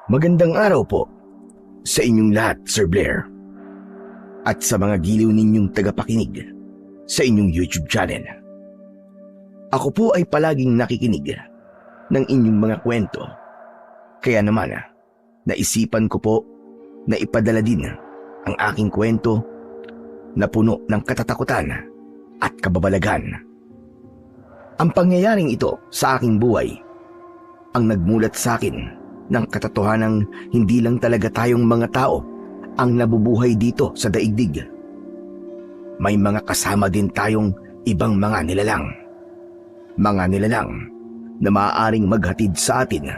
Magandang araw po sa inyong lahat, Sir Blair. At sa mga giliw ninyong tagapakinig sa inyong YouTube channel. Ako po ay palaging nakikinig ng inyong mga kwento. Kaya naman, naisipan ko po na ipadala din ang aking kwento na puno ng katatakutan at kababalaghan. Ang pangyayaring ito sa aking buhay ang nagmulat sa akin ng katotohanang hindi lang talaga tayong mga tao ang nabubuhay dito sa daigdig. May mga kasama din tayong ibang mga nilalang. Mga nilalang na maaaring maghatid sa atin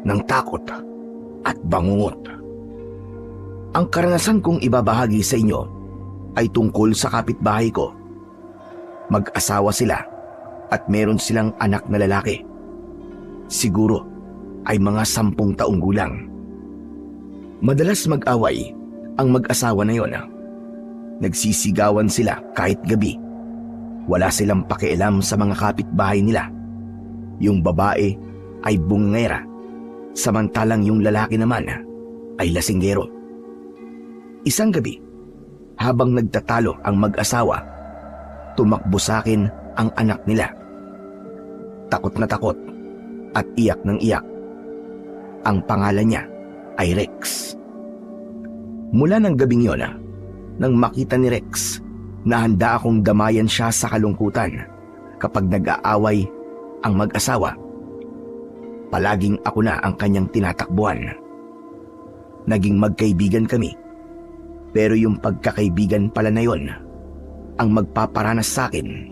ng takot at bangungot. Ang karanasan kong ibabahagi sa inyo ay tungkol sa kapitbahay ko. Mag-asawa sila at meron silang anak na lalaki. Siguro ay mga 10 taong gulang. Madalas mag-away ang mag-asawa na yon. Nagsisigawan sila kahit gabi. Wala silang pakialam sa mga kapitbahay nila. Yung babae ay bungera, samantalang yung lalaki naman ay lasinggero. Isang gabi, habang nagtatalo ang mag-asawa, tumakbo sa akin ang anak nila. Takot na takot at iyak ng iyak. Ang pangalan niya ay Rex. Mula ng gabing yon, nang makita ni Rex na handa akong damayan siya sa kalungkutan kapag nag-aaway ang mag-asawa, palaging ako na ang kanyang tinatakbuhan. Naging magkaibigan kami, pero yung pagkakaibigan pala na yon ang magpaparanas sa akin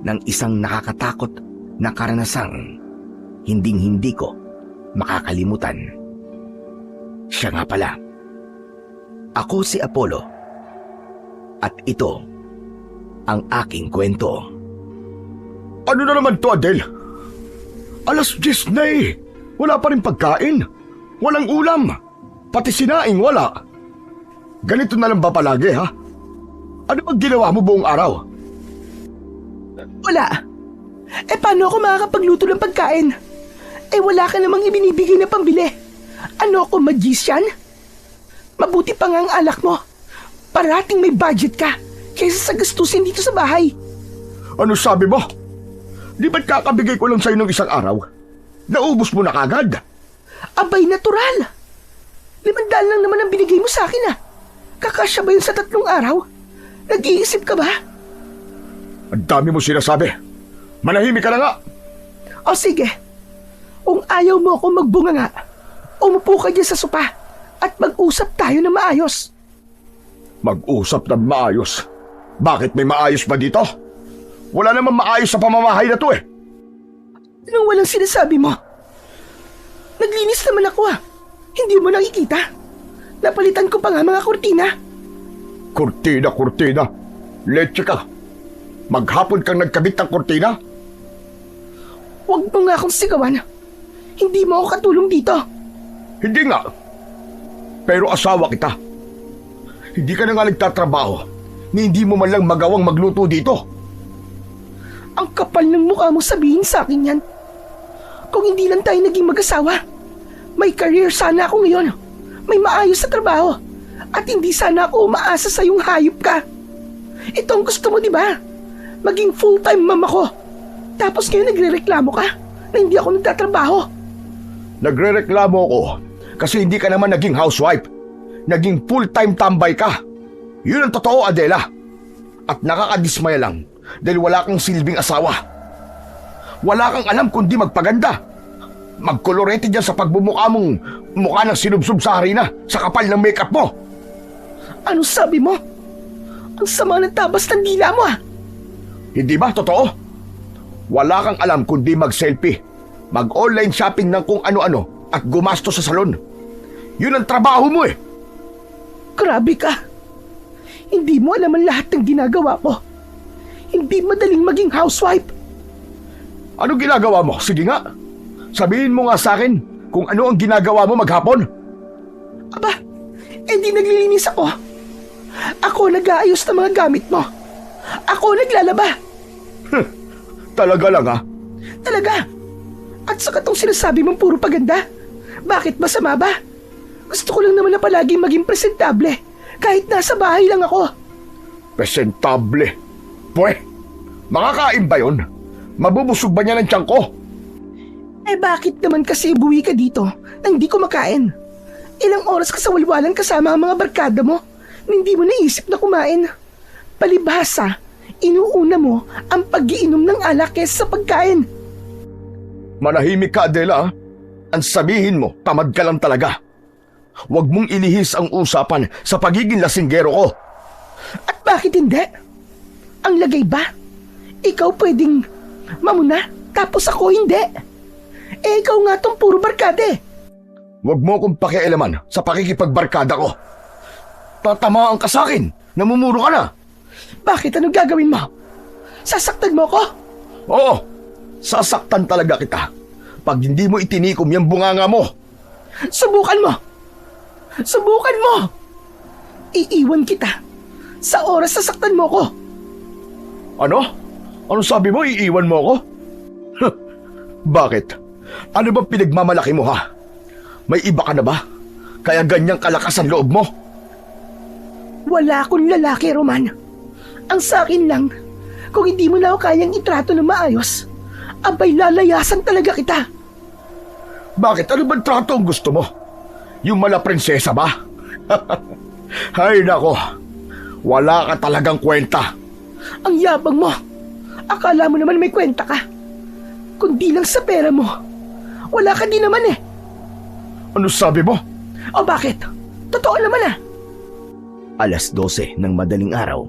ng isang nakakatakot na karanasang hinding-hindi ko makakalimutan. Siya nga pala. Ako si Apollo. At ito ang aking kwento. Ano na naman to, Adele? 10:00 na eh. Wala pa rin pagkain. Walang ulam. Pati sinaing wala. Ganito na lang ba palagi, ha? Ano bang ginawa mo buong araw? Wala. Paano ako makakapagluto ng pagkain? Wala ka namang ibinibigay na pambili. Ano ako, magician? Mabuti pa nga ang alak mo. Parating may budget ka kaysa sa gastusin dito sa bahay. Ano sabi mo? Di ba't kakabigay ko lang sa'yo ng isang araw? Naubos mo na kagad? Abay, natural. 500 lang naman ang binigay mo sa akin, ah. Kakasya ba yun sa 3 araw? Nag-iisip ka ba? Ang dami mo sinasabi. Manahimik ka na nga. O sige. Kung ayaw mo ako magbunga nga, umupo ka dyan sa sopa at mag-usap tayo na maayos. Mag-usap na maayos? Bakit may maayos ba dito? Wala namang maayos sa pamamahay na to eh. Anong walang sinasabi mo? Naglinis naman ako, ah. Hindi mo nakikita? Napalitan ko pa nga mga kurtina. Kurtina. Leche ka. Maghapon kang nagkabit ng kurtina? Huwag mo nga akong sigawan. Hindi mo ako katulong dito. Hindi nga. Pero asawa kita. Hindi ka na nga nagtatrabaho ni hindi mo man lang magawang magluto dito. Ang kapal ng mukha mo sabihin sa akin yan. Kung hindi lang tayo naging mag-asawa, may career sana ako ngayon. May maayos sa trabaho. At hindi sana ako umaasa sa yung hayop ka. Ito ang gusto mo, di ba? Maging full-time mama ko. Tapos ngayon nagre-reklamo ka na hindi ako nagtatrabaho. Nagre-reklamo ako kasi hindi ka naman naging housewife. Naging full-time tambay ka. Yun ang totoo, Adela. At nakakadismaya lang dahil wala kang silbing asawa. Wala kang alam kundi magpaganda. Magkolorete dyan sa pagbumukha mong mukha ng sinubsob sa harina sa kapal ng makeup mo. Ano sabi mo? Ang sama ng tabas ng dila mo, ah. Hindi ba totoo? Wala kang alam kundi mag-selfie, mag-online shopping ng kung ano-ano at gumasto sa salon. Yun ang trabaho mo eh. Grabe ka. Hindi mo alam ang lahat ng ginagawa ko. Hindi madaling maging housewife. Ano ginagawa mo? Sige nga. Sabihin mo nga sa akin kung ano ang ginagawa mo maghapon. Aba, di naglilinis ako. Ako nag-aayos ng mga gamit mo. Ako naglalaba. Talaga lang, ha? Talaga. At saka tong sinasabi mong puro paganda, Bakit masama ba? Gusto ko lang naman na palaging maging presentable kahit nasa bahay lang ako. Presentable. Pwe, makakain ba yun? Mabubusog ba niya ng tiyan ko? Eh bakit naman kasi buwi ka dito nang hindi ko makain? Ilang oras ka sa walwalan kasama ang mga barkada mo na hindi mo naisip na kumain. Palibhasa, inuuna mo ang pag-iinom ng alak kesa sa pagkain. Manahimik ka, Adela. Ang sabihin mo, tamad ka lang talaga. Huwag mong ilihis ang usapan sa pagiging lasinggero ko. At bakit hindi? Ang lagay ba? Ikaw pwedeng mamuna tapos ako hindi. Eh ikaw nga tong puro barkada eh. Huwag mo akong pakialaman sa pakikipagbarkada ko. Tatamaan ka sa akin. Namumuro ka na. Bakit? Anong gagawin mo? Sasaktan mo ko? Oo, sasaktan talaga kita pag hindi mo itinikom yung bunganga mo. Subukan mo! Subukan mo! Iiwan kita sa oras sasaktan mo ko. Ano? Ano sabi mo? Iiwan mo ako? Bakit? Ano bang pinagmamalaki mo, ha? May iba ka na ba? Kaya ganyang kalakas ang loob mo? Wala akong lalaki, Roman. Ang sa akin lang, kung hindi mo na ako kayang itrato ng maayos, abay lalayasan talaga kita. Bakit? Ano bang trato ang gusto mo? Yung mala prinsesa ba? Hay nako, wala ka talagang kwenta. Ang yabang mo. Akala mo naman may kwenta ka. Kundi lang sa pera mo. Wala ka din naman eh. Ano sabi mo? O bakit? Totoo naman ah. 12:00 ng madaling araw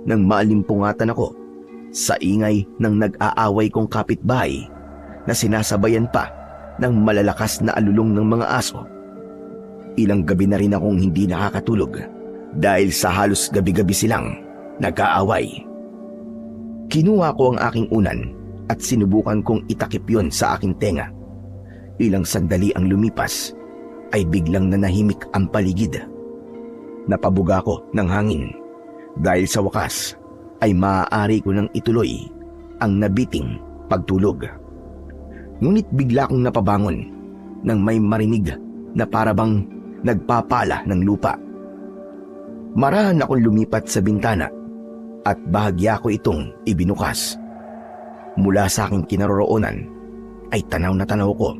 nang maalimpungatan ako sa ingay ng nag-aaway kong kapitbahay na sinasabayan pa ng malalakas na alulong ng mga aso. Ilang gabi na rin akong hindi nakakatulog dahil sa halos gabi-gabi silang nag-aaway. Kinuha ko ang aking unan at sinubukan kong itakip yon sa aking tenga. Ilang sandali ang lumipas ay biglang nanahimik ang paligid. Napabuga ko ng hangin dahil sa wakas ay maaari ko nang ituloy ang nabiting pagtulog. Ngunit bigla kong napabangon nang may marinig na parabang nagpapala ng lupa. Marahan akong lumipat sa bintana at bahagya ko itong ibinukas. Mula sa aking kinaroroonan ay tanaw na tanaw ko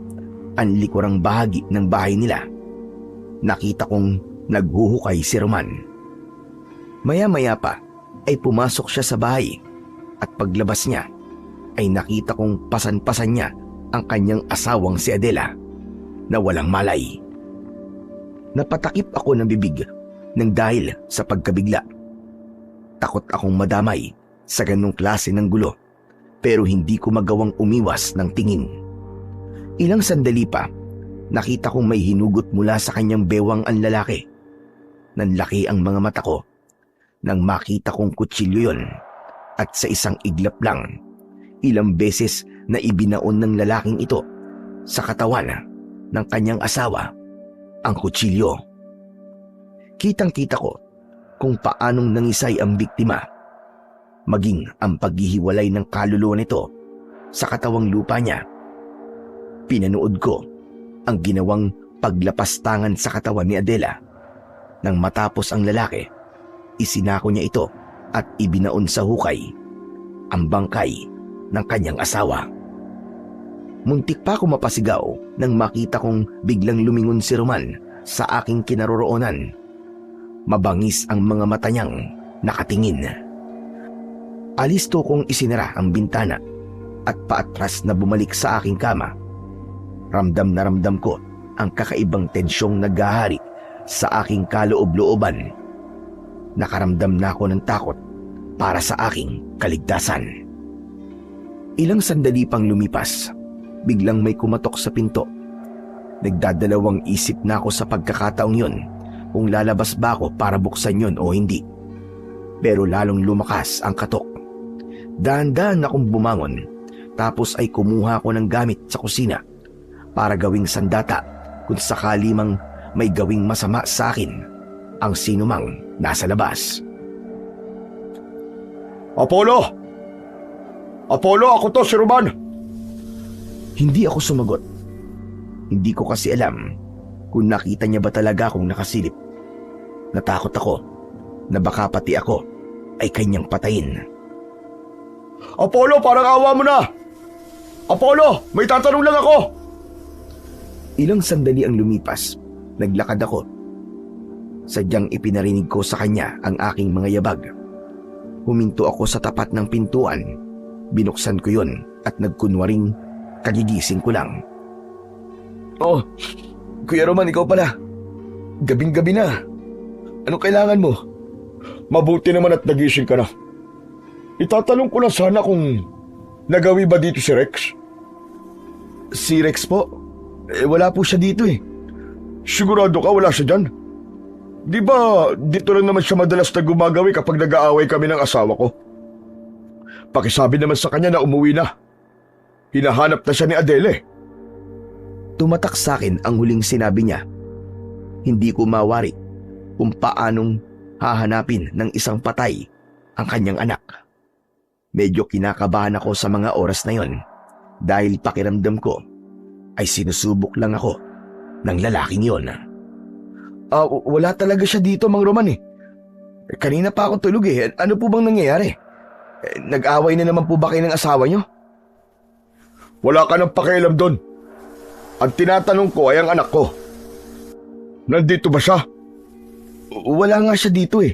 ang likurang bahagi ng bahay nila. Nakita kong naghuhukay si Roman. Maya-maya pa ay pumasok siya sa bahay at paglabas niya ay nakita kong pasan-pasan niya ang kanyang asawang si Adela na walang malay. Napatakip ako ng bibig nang dahil sa pagkabigla. Takot akong madamay sa ganong klase ng gulo pero hindi ko magawang umiwas ng tingin. Ilang sandali pa, nakita kong may hinugot mula sa kanyang bewang ang lalaki. Nanlaki ang mga mata ko nang makita kong kutsilyo yon at sa isang iglap lang, ilang beses na ibinaon ng lalaking ito sa katawan ng kanyang asawa ang kutsilyo. Kitang-kita ko kung paanong nangisay ang biktima, maging ang paghihiwalay ng kaluluwa nito sa katawang lupa niya. Pinanood ko ang ginawang paglapastangan sa katawan ni Adela. Nang matapos ang lalaki, isinako niya ito at ibinaon sa hukay ang bangkay ng kanyang asawa. Muntik pa ako mapasigaw nang makita kong biglang lumingon si Roman sa aking kinaroroonan. Mabangis ang mga mata niyang nakatingin. Alisto kong isinara ang bintana at paatras na bumalik sa aking kama. Ramdam na ramdam ko ang kakaibang tensyong naghahari sa aking kaloob-looban. Nakaramdam na ako ng takot para sa aking kaligtasan. Ilang sandali pang lumipas, biglang may kumatok sa pinto. Nagdadalawang isip na ako sa pagkakataong yon kung lalabas ba ako para buksan yon o hindi. Pero lalong lumakas ang katok. Dahan-dahan akong bumangon tapos ay kumuha ko ng gamit sa kusina para gawing sandata kung sakali mang may gawing masama sa akin ang sinumang nasa labas. Apollo! Apollo, ako to, si Roman! Hindi ako sumagot. Hindi ko kasi alam kung nakita niya ba talaga akong nakasilip. Natakot ako na baka pati ako ay kanyang patayin. Apollo, parang awa mo na! Apollo, may tatanong lang ako! Ilang sandali ang lumipas, naglakad ako. Sadyang ipinarinig ko sa kanya ang aking mga yabag. Huminto ako sa tapat ng pintuan. Binuksan ko yun at nagkunwaring kagigising ko lang. Oh, Kuya Roman, ikaw pala. Gabing-gabi na. Anong kailangan mo? Mabuti naman at nagising ka na. Itatanong ko lang sana kung nagawi ba dito si Rex? Si Rex po? Wala po siya dito eh. Sigurado ka wala siya dyan? Di ba dito lang naman siya madalas na gumagawi kapag nag-aaway kami ng asawa ko? Pakisabi naman sa kanya na umuwi na. Hinahanap na siya ni Adele. Tumatak sa akin ang huling sinabi niya. Hindi ko mawari kung paanong hahanapin ng isang patay ang kanyang anak. Medyo kinakabahan ako sa mga oras na yon dahil pakiramdam ko ay sinusubok lang ako ng lalaking yon. Wala talaga siya dito, Mang Roman eh. Kanina pa akong tulog eh. Ano po bang nangyayari? Nag-away na naman po ba kayo ng asawa niyo? Wala ka nang pakialam doon. Ang tinatanong ko ay ang anak ko. Nandito ba siya? Wala nga siya dito eh.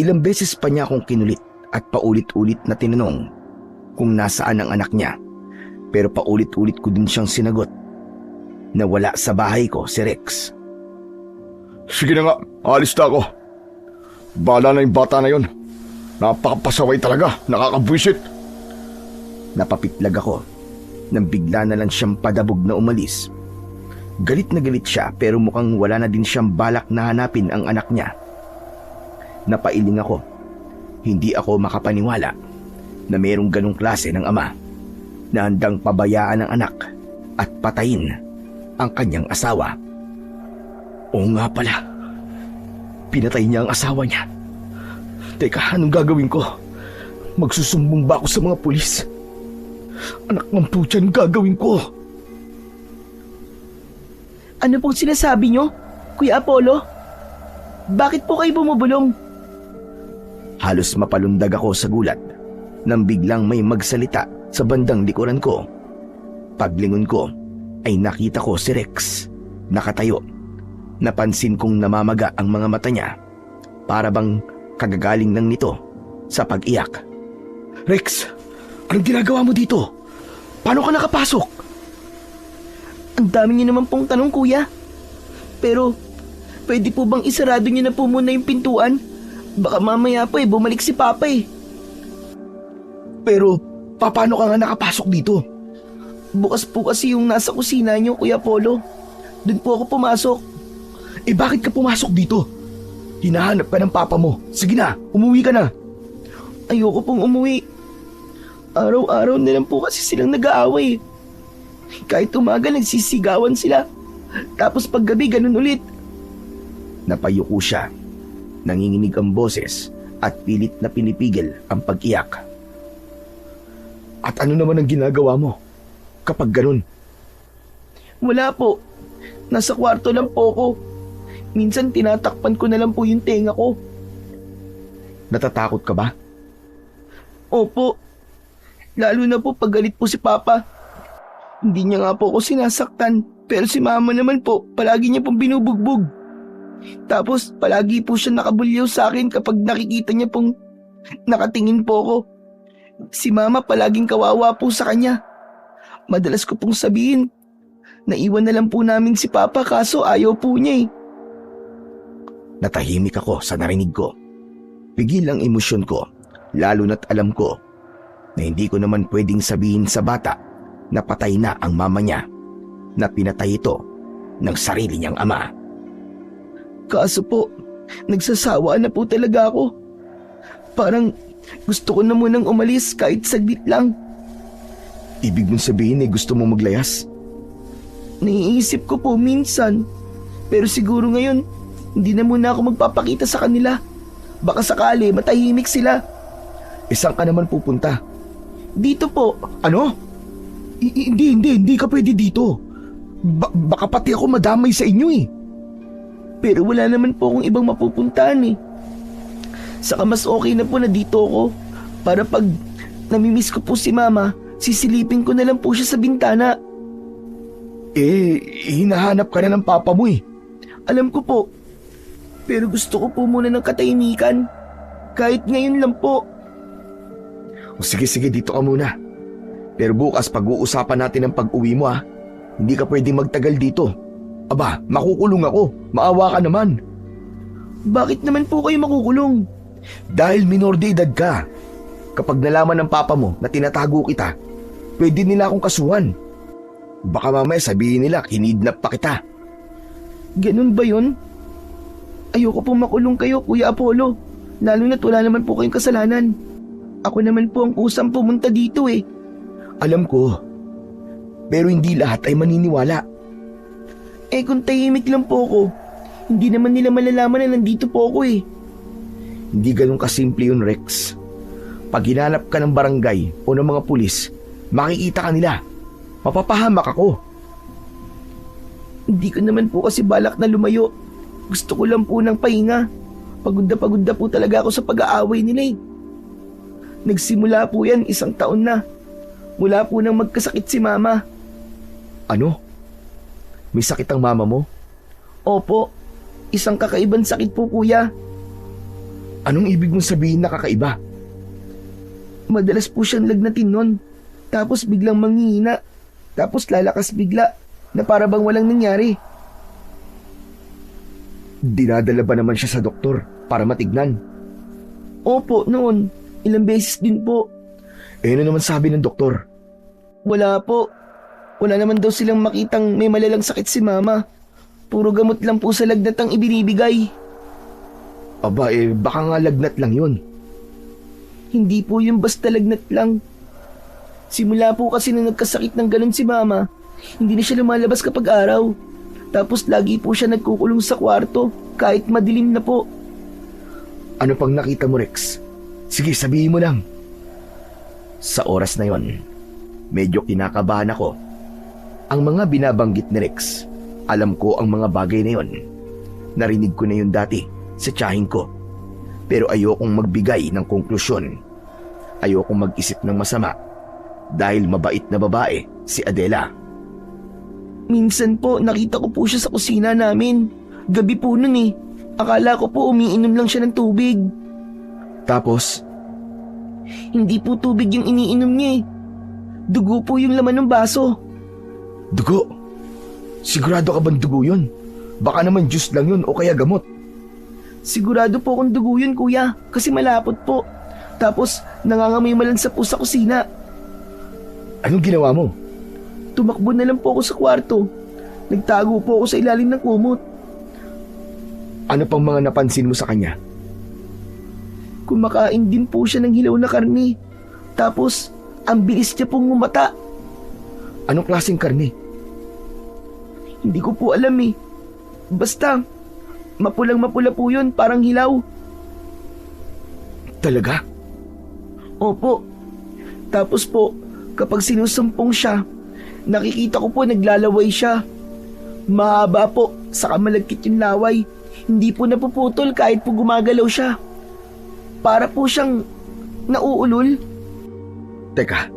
Ilang beses pa niya akong kinulit at paulit-ulit na tinanong kung nasaan ang anak niya. Pero paulit-ulit ko din siyang sinagot na wala sa bahay ko si Rex. Sige na nga, alis na ako. Bahala na yung bata na yon. Napakapasaway talaga, nakakabwisit. Napapitlag ako nang bigla na lang siyang padabog na umalis. Galit na galit siya pero mukhang wala na din siyang balak na hanapin ang anak niya. Napailing ako. Hindi ako makapaniwala na mayroong ganong klase ng ama na handang pabayaan ang anak at patayin ang kanyang asawa. Oo nga pala. Pinatay niya ang asawa niya. Teka, anong gagawin ko? Magsusumbong ba ako sa mga pulis? Anak ng putyan, gagawin ko. Ano pong sinasabi nyo, Kuya Apollo? Bakit po kayo bumubulong? Halos mapalundag ako sa gulat nang biglang may magsalita sa bandang likuran ko. Paglingon ko ay nakita ko si Rex nakatayo. Napansin kong namamaga ang mga mata niya para bang kagagaling lang nito sa pag-iyak. Rex, anong ginagawa mo dito? Paano ka nakapasok? Ang dami niyo naman pong tanong, Kuya. Pero, pwede po bang isarado niyo na po muna yung pintuan? Baka mamaya po bumalik si Papa eh. Pero, paano ka nga nakapasok dito? Bukas po kasi yung nasa kusina niyo, Kuya Apollo. Doon po ako pumasok. Bakit ka pumasok dito? Hinahanap ka ng papa mo. Sige na, umuwi ka na. Ayoko pong umuwi. Araw-araw na lang po kasi silang nag-aaway. Kahit umaga nagsisigawan sila. Tapos paggabi ganun ulit. Napayuko siya. Nanginginig ang boses at pilit na pinipigil ang pag-iyak. At ano naman ang ginagawa mo kapag ganun? Wala po. Nasa kwarto lang po ako. Minsan tinatakpan ko na lang po yung tenga ko. Natatakot ka ba? Opo. Lalo na po pag galit po si Papa. Hindi niya nga po ako sinasaktan. Pero si Mama naman po, palagi niya pong binubugbog. Tapos palagi po siya nakabulyaw sa akin kapag nakikita niya pong nakatingin po ako. Si Mama palaging kawawa po sa kanya. Madalas ko pong sabihin, naiwan na lang po namin si Papa kaso ayaw po niya eh. Natahimik ako sa narinig ko. Pigil ang emosyon ko, lalo na't alam ko na hindi ko naman pwedeng sabihin sa bata na patay na ang mama niya, na pinatay ito ng sarili niyang ama. Kaso po, nagsasawa na po talaga ako. Parang gusto ko na munang umalis kahit saglit lang. Ibig mong sabihin gusto mo maglayas? Naiisip ko po minsan, pero siguro ngayon, hindi na muna ako magpapakita sa kanila. Baka sakali matahimik sila. Saan ka naman pupunta? Dito po. Ano? Hindi ka pwede dito. Baka pati ako madamay sa inyo eh. Pero wala naman po akong ibang mapupuntahan eh. Saka mas okay na po na dito ako para pag namimiss ko po si Mama, sisilipin ko na lang po siya sa bintana. Hinahanap ka na ng papa mo eh. Alam ko po. Pero gusto ko po muna ng katahimikan. Kahit ngayon lang po. O sige, dito ka muna. Pero bukas pag-uusapan natin ang pag-uwi mo ah. Hindi ka pwedeng magtagal dito. Aba, makukulong ako. Maawa ka naman. Bakit naman po kayo makukulong? Dahil minor de edad ka. Kapag nalaman ng papa mo na tinatago kita, pwede nila akong kasuhan. Baka mamaya sabihin nila kinidnap pa kita. Ganun ba yun? Ayoko po makulong kayo, Kuya Apollo. Lalo na't wala naman po kayong kasalanan. Ako naman po ang kusang pumunta dito eh. Alam ko. Pero hindi lahat ay maniniwala. Kung tahimik lang po ako, hindi naman nila malalaman na nandito po ako eh. Hindi ganun kasimple yun, Rex. Pag hinanap ka ng barangay o ng mga pulis, makikita ka nila. Mapapahamak ako. Hindi ko naman po kasi balak na lumayo. Gusto ko lang po ng pahinga. Pagod na po talaga ako sa pag-aaway nila eh. Nagsimula po yan 1 taon na. Mula po nang magkasakit si Mama. Ano? May sakit ang mama mo? Opo, isang kakaibang sakit po, Kuya. Anong ibig mong sabihin na kakaiba? Madalas po siyang lagnatin nun. Tapos biglang manghihina. Tapos lalakas bigla na para bang walang nangyari. Dinadala ba naman siya sa doktor para matignan? Opo, noon. Ilang beses din po. Ano naman sabi ng doktor? Wala po. Wala naman daw silang makitang may malalang sakit si Mama. Puro gamot lang po sa lagnat ang ibinibigay. Aba baka nga lagnat lang yun. Hindi po yung basta lagnat lang. Simula po kasi na nagkasakit ng ganun si Mama, hindi na siya lumalabas kapag araw. Tapos lagi po siya nagkukulong sa kwarto kahit madilim na po. Ano pang nakita mo, Rex? Sige, sabihin mo lang. Sa oras na yon, medyo kinakabahan ako. Ang mga binabanggit ni Rex, alam ko ang mga bagay na yon. Narinig ko na yun dati sa tiyahin ko. Pero ayokong magbigay ng konklusyon. Ayokong mag-isip ng masama dahil mabait na babae si Adela. Minsan po nakita ko po siya sa kusina namin. Gabi po nun eh. Akala ko po umiinom lang siya ng tubig. Tapos? Hindi po tubig yung iniinom niya eh. Dugo po yung laman ng baso. Dugo? Sigurado ka bang dugo yun? Baka naman juice lang yun o kaya gamot. Sigurado po kung dugo yun, Kuya, kasi malapot po. Tapos nangangamoy malansa po sa kusina. Anong ginawa mo? Tumakbo na lang po ako sa kwarto. Nagtago po ako sa ilalim ng kumot. Ano pang mga napansin mo sa kanya? Kumakain din po siya ng hilaw na karne. Tapos ang bilis niya pong umata. Anong klaseng karne? Hindi ko po alam eh. Basta mapulang-mapula po yun, parang hilaw. Talaga? Opo. Tapos po, kapag sinusumpong siya, nakikita ko po naglalaway siya. Mahaba po, saka malagkit yung laway. Hindi po napuputol kahit po gumagalaw siya. Para po siyang nauulol. Teka,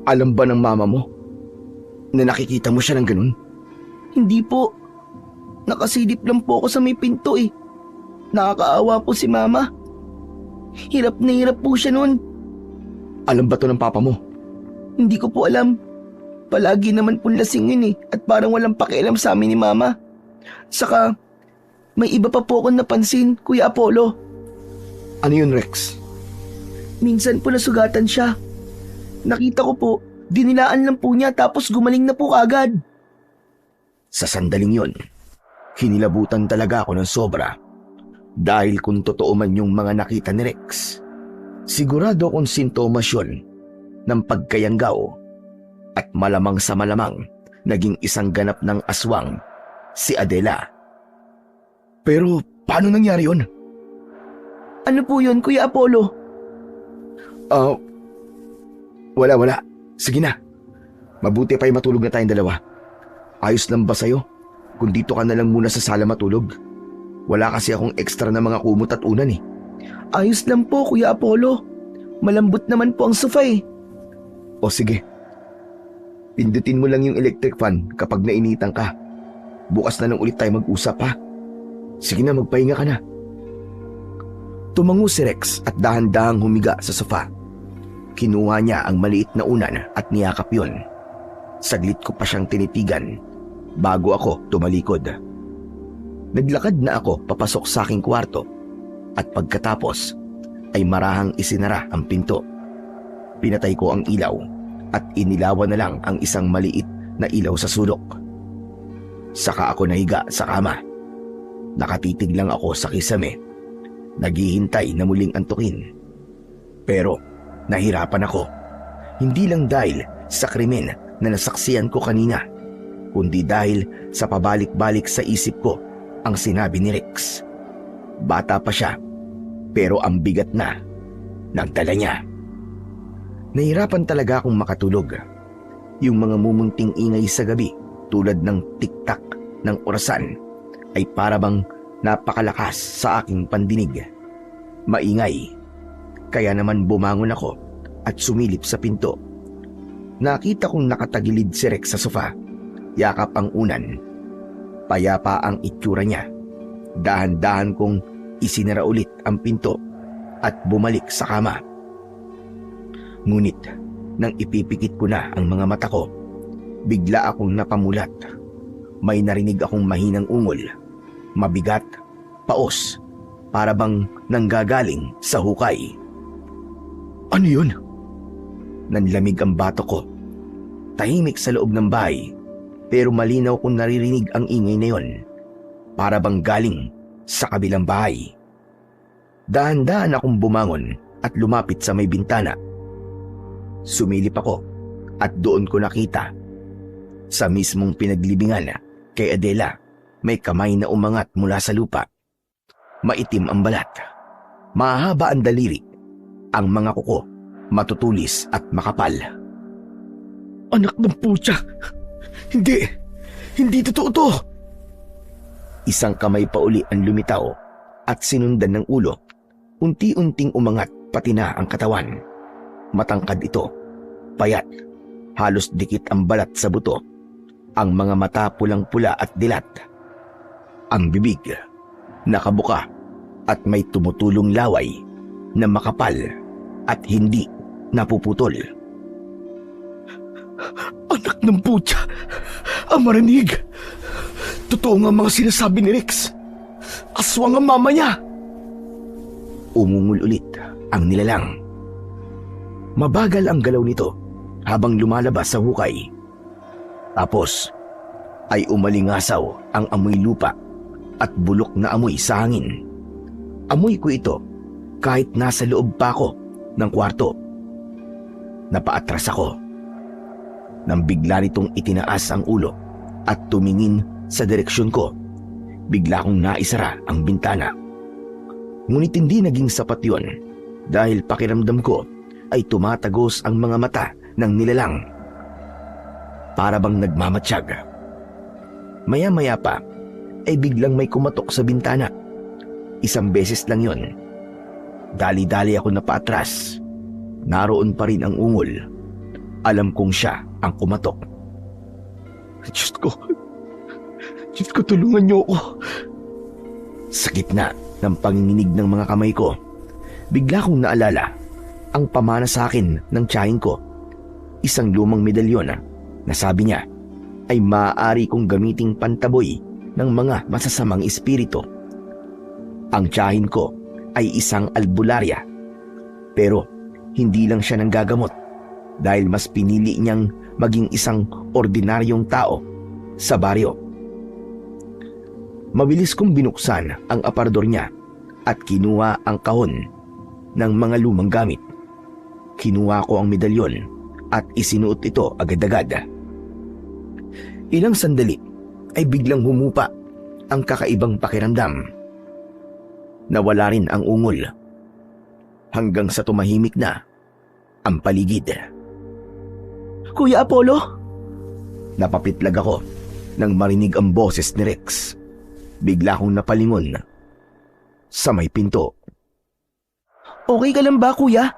alam ba ng mama mo na nakikita mo siya ng ganun? Hindi po. Nakasilip lang po ako sa may pinto eh. Nakakaawa po si Mama. Hirap na hirap po siya nun. Alam ba to ng papa mo? Hindi ko po alam. Palagi naman po lasing yun eh. At parang walang pakialam sa amin ni Mama. Saka, may iba pa po akong napansin, Kuya Apollo. Ano yun, Rex? Minsan po nasugatan siya. Nakita ko po, dinilaan lang po niya tapos gumaling na po kagad. Sa sandaling yun, hinilabutan talaga ako ng sobra. Dahil kung totoo man yung mga nakita ni Rex, sigurado kung sintomas yun ng pagkayanggaw at malamang sa malamang naging isang ganap ng aswang si Adela. Pero paano nangyari yun? Ano po yun, Kuya Apollo? Wala. Sige na. Mabuti pa'y matulog na tayong dalawa. Ayos lang ba sa'yo kung dito ka na lang muna sa sala matulog? Wala kasi akong extra na mga kumot at unan eh. Ayos lang po, Kuya Apollo. Malambot naman po ang sofa eh. O sige, pindutin mo lang yung electric fan kapag nainitan ka. Bukas na lang ulit tayo mag-usap ha. Sige na, magpahinga ka na. Tumango si Rex at dahan-dahang humiga sa sofa. Kinuha niya ang maliit na unan at niyakap yun. Saglit ko pa siyang tinitigan bago ako tumalikod. Naglakad na ako papasok sa aking kwarto at pagkatapos ay marahang isinara ang pinto. Pinatay ko ang ilaw at inilawan na lang ang isang maliit na ilaw sa sulok. Saka ako nahiga sa kama. Nakatitig lang ako sa kisame. Naghihintay na muling antukin. Pero nahirapan ako. Hindi lang dahil sa krimen na nasaksiyan ko kanina, kundi dahil sa pabalik-balik sa isip ko ang sinabi ni Rex. Bata pa siya, pero ang bigat na nagdala niya. Nahirapan talaga akong makatulog. Yung mga mumunting ingay sa gabi tulad ng tiktak ng orasan ay parabang napakalakas sa aking pandinig. Maingay. Kaya naman bumangon ako at sumilip sa pinto. Nakita kong nakatagilid si Rex sa sofa. Yakap ang unan. Payapa ang itsura niya. Dahan-dahan kong isinara ulit ang pinto at bumalik sa kama. Ngunit nang ipipikit ko na ang mga mata ko, bigla akong napamulat. May narinig akong mahinang ungol. Mabigat, paos, para bang nanggagaling sa hukay. Ano yun? Nanlamig ang bato ko. Tahimik sa loob ng bahay, pero malinaw kong naririnig ang ingay na yon. Para bang galing sa kabilang bahay. Dahan-dahan akong bumangon at lumapit sa may bintana. Sumilip ako at doon ko nakita sa mismong pinaglibingan kay Adela, may kamay na umangat mula sa lupa. Maitim ang balat. Mahaba ang daliri. Ang mga kuko matutulis at makapal. Anak ng putya! Hindi totoo to! Isang kamay pa uli ang lumitaw at sinundan ng ulo. Unti-unting umangat pati na ang katawan. Matangkad ito, payat, halos dikit ang balat sa buto. Ang mga mata pulang-pula at dilat. Ang bibig, nakabuka at may tumutulong laway na makapal at hindi napuputol. Anak ng putya! Ang marinig! Totoo nga mga sinasabi ni Rex. Aswang ang mama niya! Umungol ulit ang nilalang. Mabagal ang galaw nito habang lumalabas sa hukay. Tapos ay umalingasaw ang amoy lupa at bulok na amoy sa hangin. Amoy ko ito kahit nasa loob pa ako ng kwarto. Napaatras ako nang bigla nitong itinaas ang ulo at tumingin sa direksyon ko. Bigla kong naisara ang bintana. Ngunit hindi naging sapat yun dahil pakiramdam ko ay tumatagos ang mga mata ng nilalang. Para bang nagmamatsyag. Maya-maya pa ay biglang may kumatok sa bintana. Isang beses lang yon. Dali-dali ako napaatras. Naroon pa rin ang ungol. Alam kong siya ang kumatok. Diyos ko, tulungan niyo ako. Sa gitna ng panginginig ng mga kamay ko, bigla kong naalala ang pamana sa akin ng tiyahin ko. Isang lumang medalyon na sabi niya ay maaari kong gamiting pantaboy ng mga masasamang espiritu. Ang tiyahin ko ay isang albularya, pero hindi lang siya nanggagamot dahil mas pinili niyang maging isang ordinaryong tao sa baryo. Mabilis kong binuksan ang aparador niya at kinuha ang kahon ng mga lumang gamit. Kinuha ko ang medalyon at isinuot ito agad-agad. Ilang sandali ay biglang humupa ang kakaibang pakiramdam. Nawala rin ang ungol hanggang sa tumahimik na ang paligid. Kuya Apollo? Napapitlag ako Nang marinig ang boses ni Rex, bigla akong napalingon sa may pinto. Okay ka lang ba, kuya?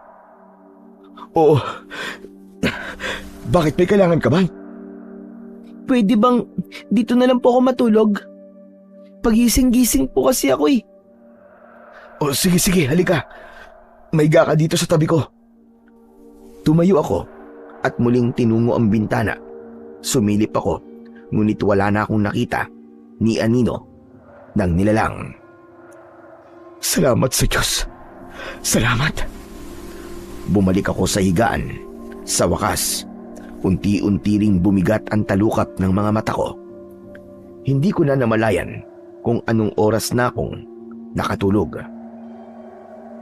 Oo. Bakit may kailangan ka ba? Pwede bang dito na lang po ako matulog? Pagising-gising po kasi ako eh. O sige, halika. Maiga ka dito sa tabi ko. Tumayo ako at muling tinungo ang bintana. Sumilip ako, ngunit wala na akong nakita ni anino ng nilalang. Salamat sa Diyos. Salamat. Bumalik ako sa higaan. Sa wakas, unti-unti ring bumigat ang talukap ng mga mata ko. Hindi ko na namalayan kung anong oras na akong nakatulog.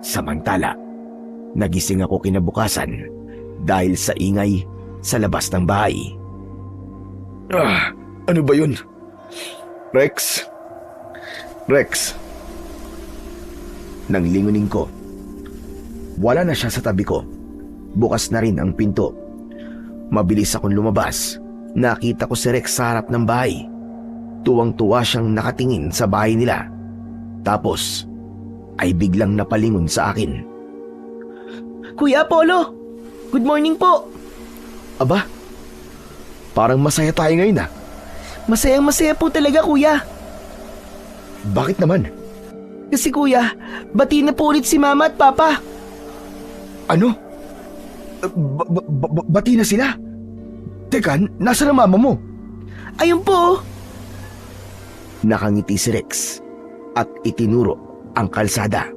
Samantala, nagising ako kinabukasan dahil sa ingay sa labas ng bahay. Ano ba yun? Rex? Rex? Nang lingunin ko, wala na siya sa tabi ko. Bukas na rin ang pinto. Mabilis akong lumabas. Nakita ko si Rex sa harap ng bahay. Tuwang-tuwa siyang nakatingin sa bahay nila. Tapos ay biglang napalingon sa akin. Kuya Apollo, good morning po. Aba, parang masaya tayo ngayon ah. Masayang-masaya po talaga, kuya. Bakit naman? Kasi kuya, bati na po ulit si mama at papa. Ano? Bati na sila? Teka, nasa na mama mo? Ayun po. Nakangiti si Rex at itinuro ang kalsada.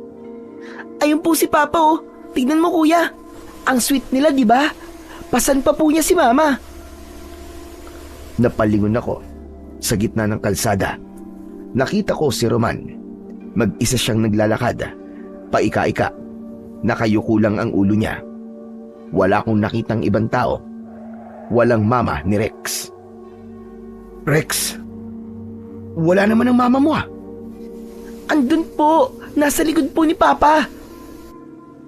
Ayun po si papa oh. Tignan mo kuya. Ang sweet nila, di ba? Pasan pa po niya si mama. Napalingon ako sa gitna ng kalsada. Nakita ko si Roman. Mag-isa siyang naglalakad. Paika-ika. Nakayuko lang ang ulo niya. Wala akong nakitang ibang tao. Walang mama ni Rex. Rex, wala naman ang mama mo ah. Andun po. Nasa likod po ni papa.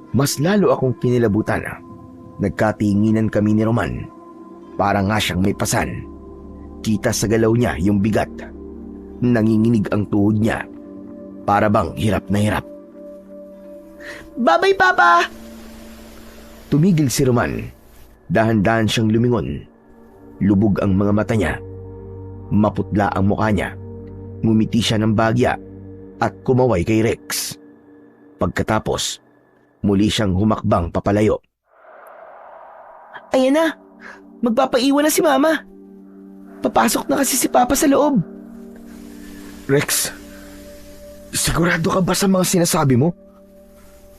Mas lalo akong kinilabutan. Nagkatinginan kami ni Roman. Para nga siyang may pasan. Kita sa galaw niya yung bigat. Nanginginig ang tuhod niya. Para bang hirap na hirap. Babay, papa! Tumigil si Roman. Dahan-dahan siyang lumingon. Lubog ang mga mata niya. Maputla ang mukha niya. Ngumiti siya ng bagya at kumaway kay Rex. Pagkatapos, muli siyang humakbang papalayo. Ayan na. Magpapaiwan na si mama. Papasok na kasi si papa sa loob. Rex, sigurado ka ba sa mga sinasabi mo?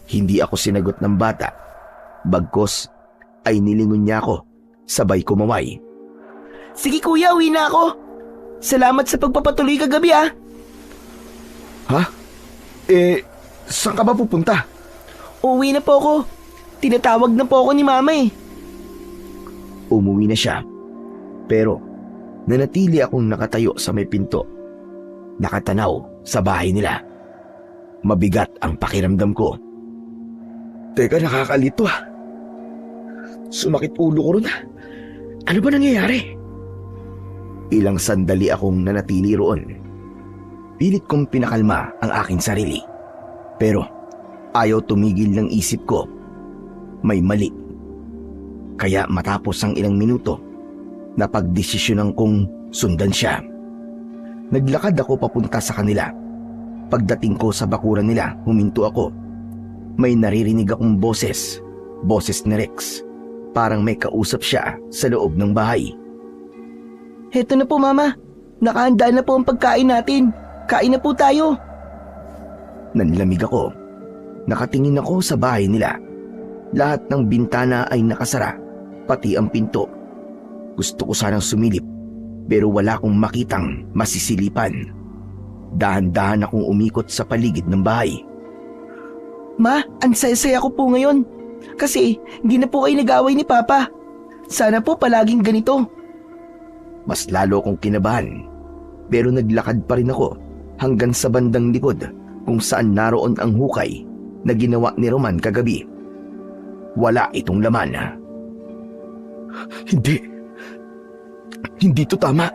Hindi ako sinagot ng bata. Bagkos ay nilingon niya ako. Sabay kumaway. Sige kuya, uwi na ako. Salamat sa pagpapatuloy kagabi ah. Ha? Saan ka ba pupunta? Uwi na po ako. Tinatawag na po ako ni mama eh. Umuwi na siya. Pero nanatili akong nakatayo sa may pinto. Nakatanaw sa bahay nila. Mabigat ang pakiramdam ko. Teka, nakakalito ah. Sumakit ulo ko ron ah. Ano ba nangyayari? Ilang sandali akong nanatili roon. Pilit kong pinakalma ang aking sarili. Pero ayaw tumigil ng isip ko. May mali. Kaya matapos ang ilang minuto, napagdesisyonan kong sundan siya. Naglakad ako papunta sa kanila. Pagdating ko sa bakuran nila, huminto ako. May naririnig akong boses. Boses ni Rex. Parang may kausap siya sa loob ng bahay. Heto na po mama. Nakahanda na po ang pagkain natin. Kain na po tayo. Nanlamig ako. Nakatingin ako sa bahay nila. Lahat ng bintana ay nakasara, pati ang pinto. Gusto ko sanang sumilip, pero wala akong makitang masisilipan. Dahan-dahan akong umikot sa paligid ng bahay. Ma, ang saya-saya ko po ngayon. Kasi hindi na po kayo nag-away ni Papa. Sana po palaging ganito. Mas lalo akong kinabahan, pero naglakad pa rin ako hanggang sa bandang likod kung saan naroon ang hukay na ginawa ni Roman kagabi. Wala itong laman. Hindi. Hindi to tama.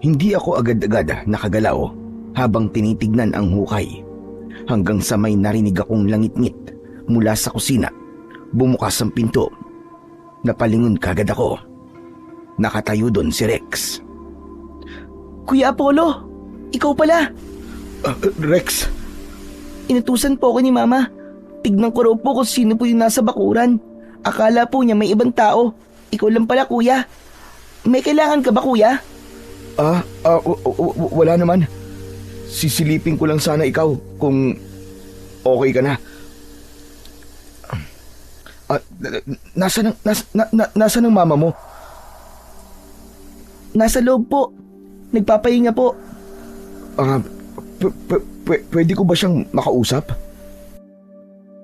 Hindi ako agad-agad nakagalaw habang tinitignan ang hukay. Hanggang sa may narinig akong langit-ngit mula sa kusina. Bumukas ang pinto. Napalingon kagad ako. Nakatayo doon si Rex. Kuya Apollo, ikaw pala. Rex, Inutusan po ako ni Mama. Tignan ko raw po kung sino po yung nasa bakuran. Akala po niya may ibang tao. Ikaw lang pala, kuya. May kailangan ka ba, kuya? wala naman. Sisilipin ko lang sana ikaw kung okay ka na. Nasaan ang mama mo? Nasa loob po. Nagpapahinga po. Pwede ko ba siyang makausap?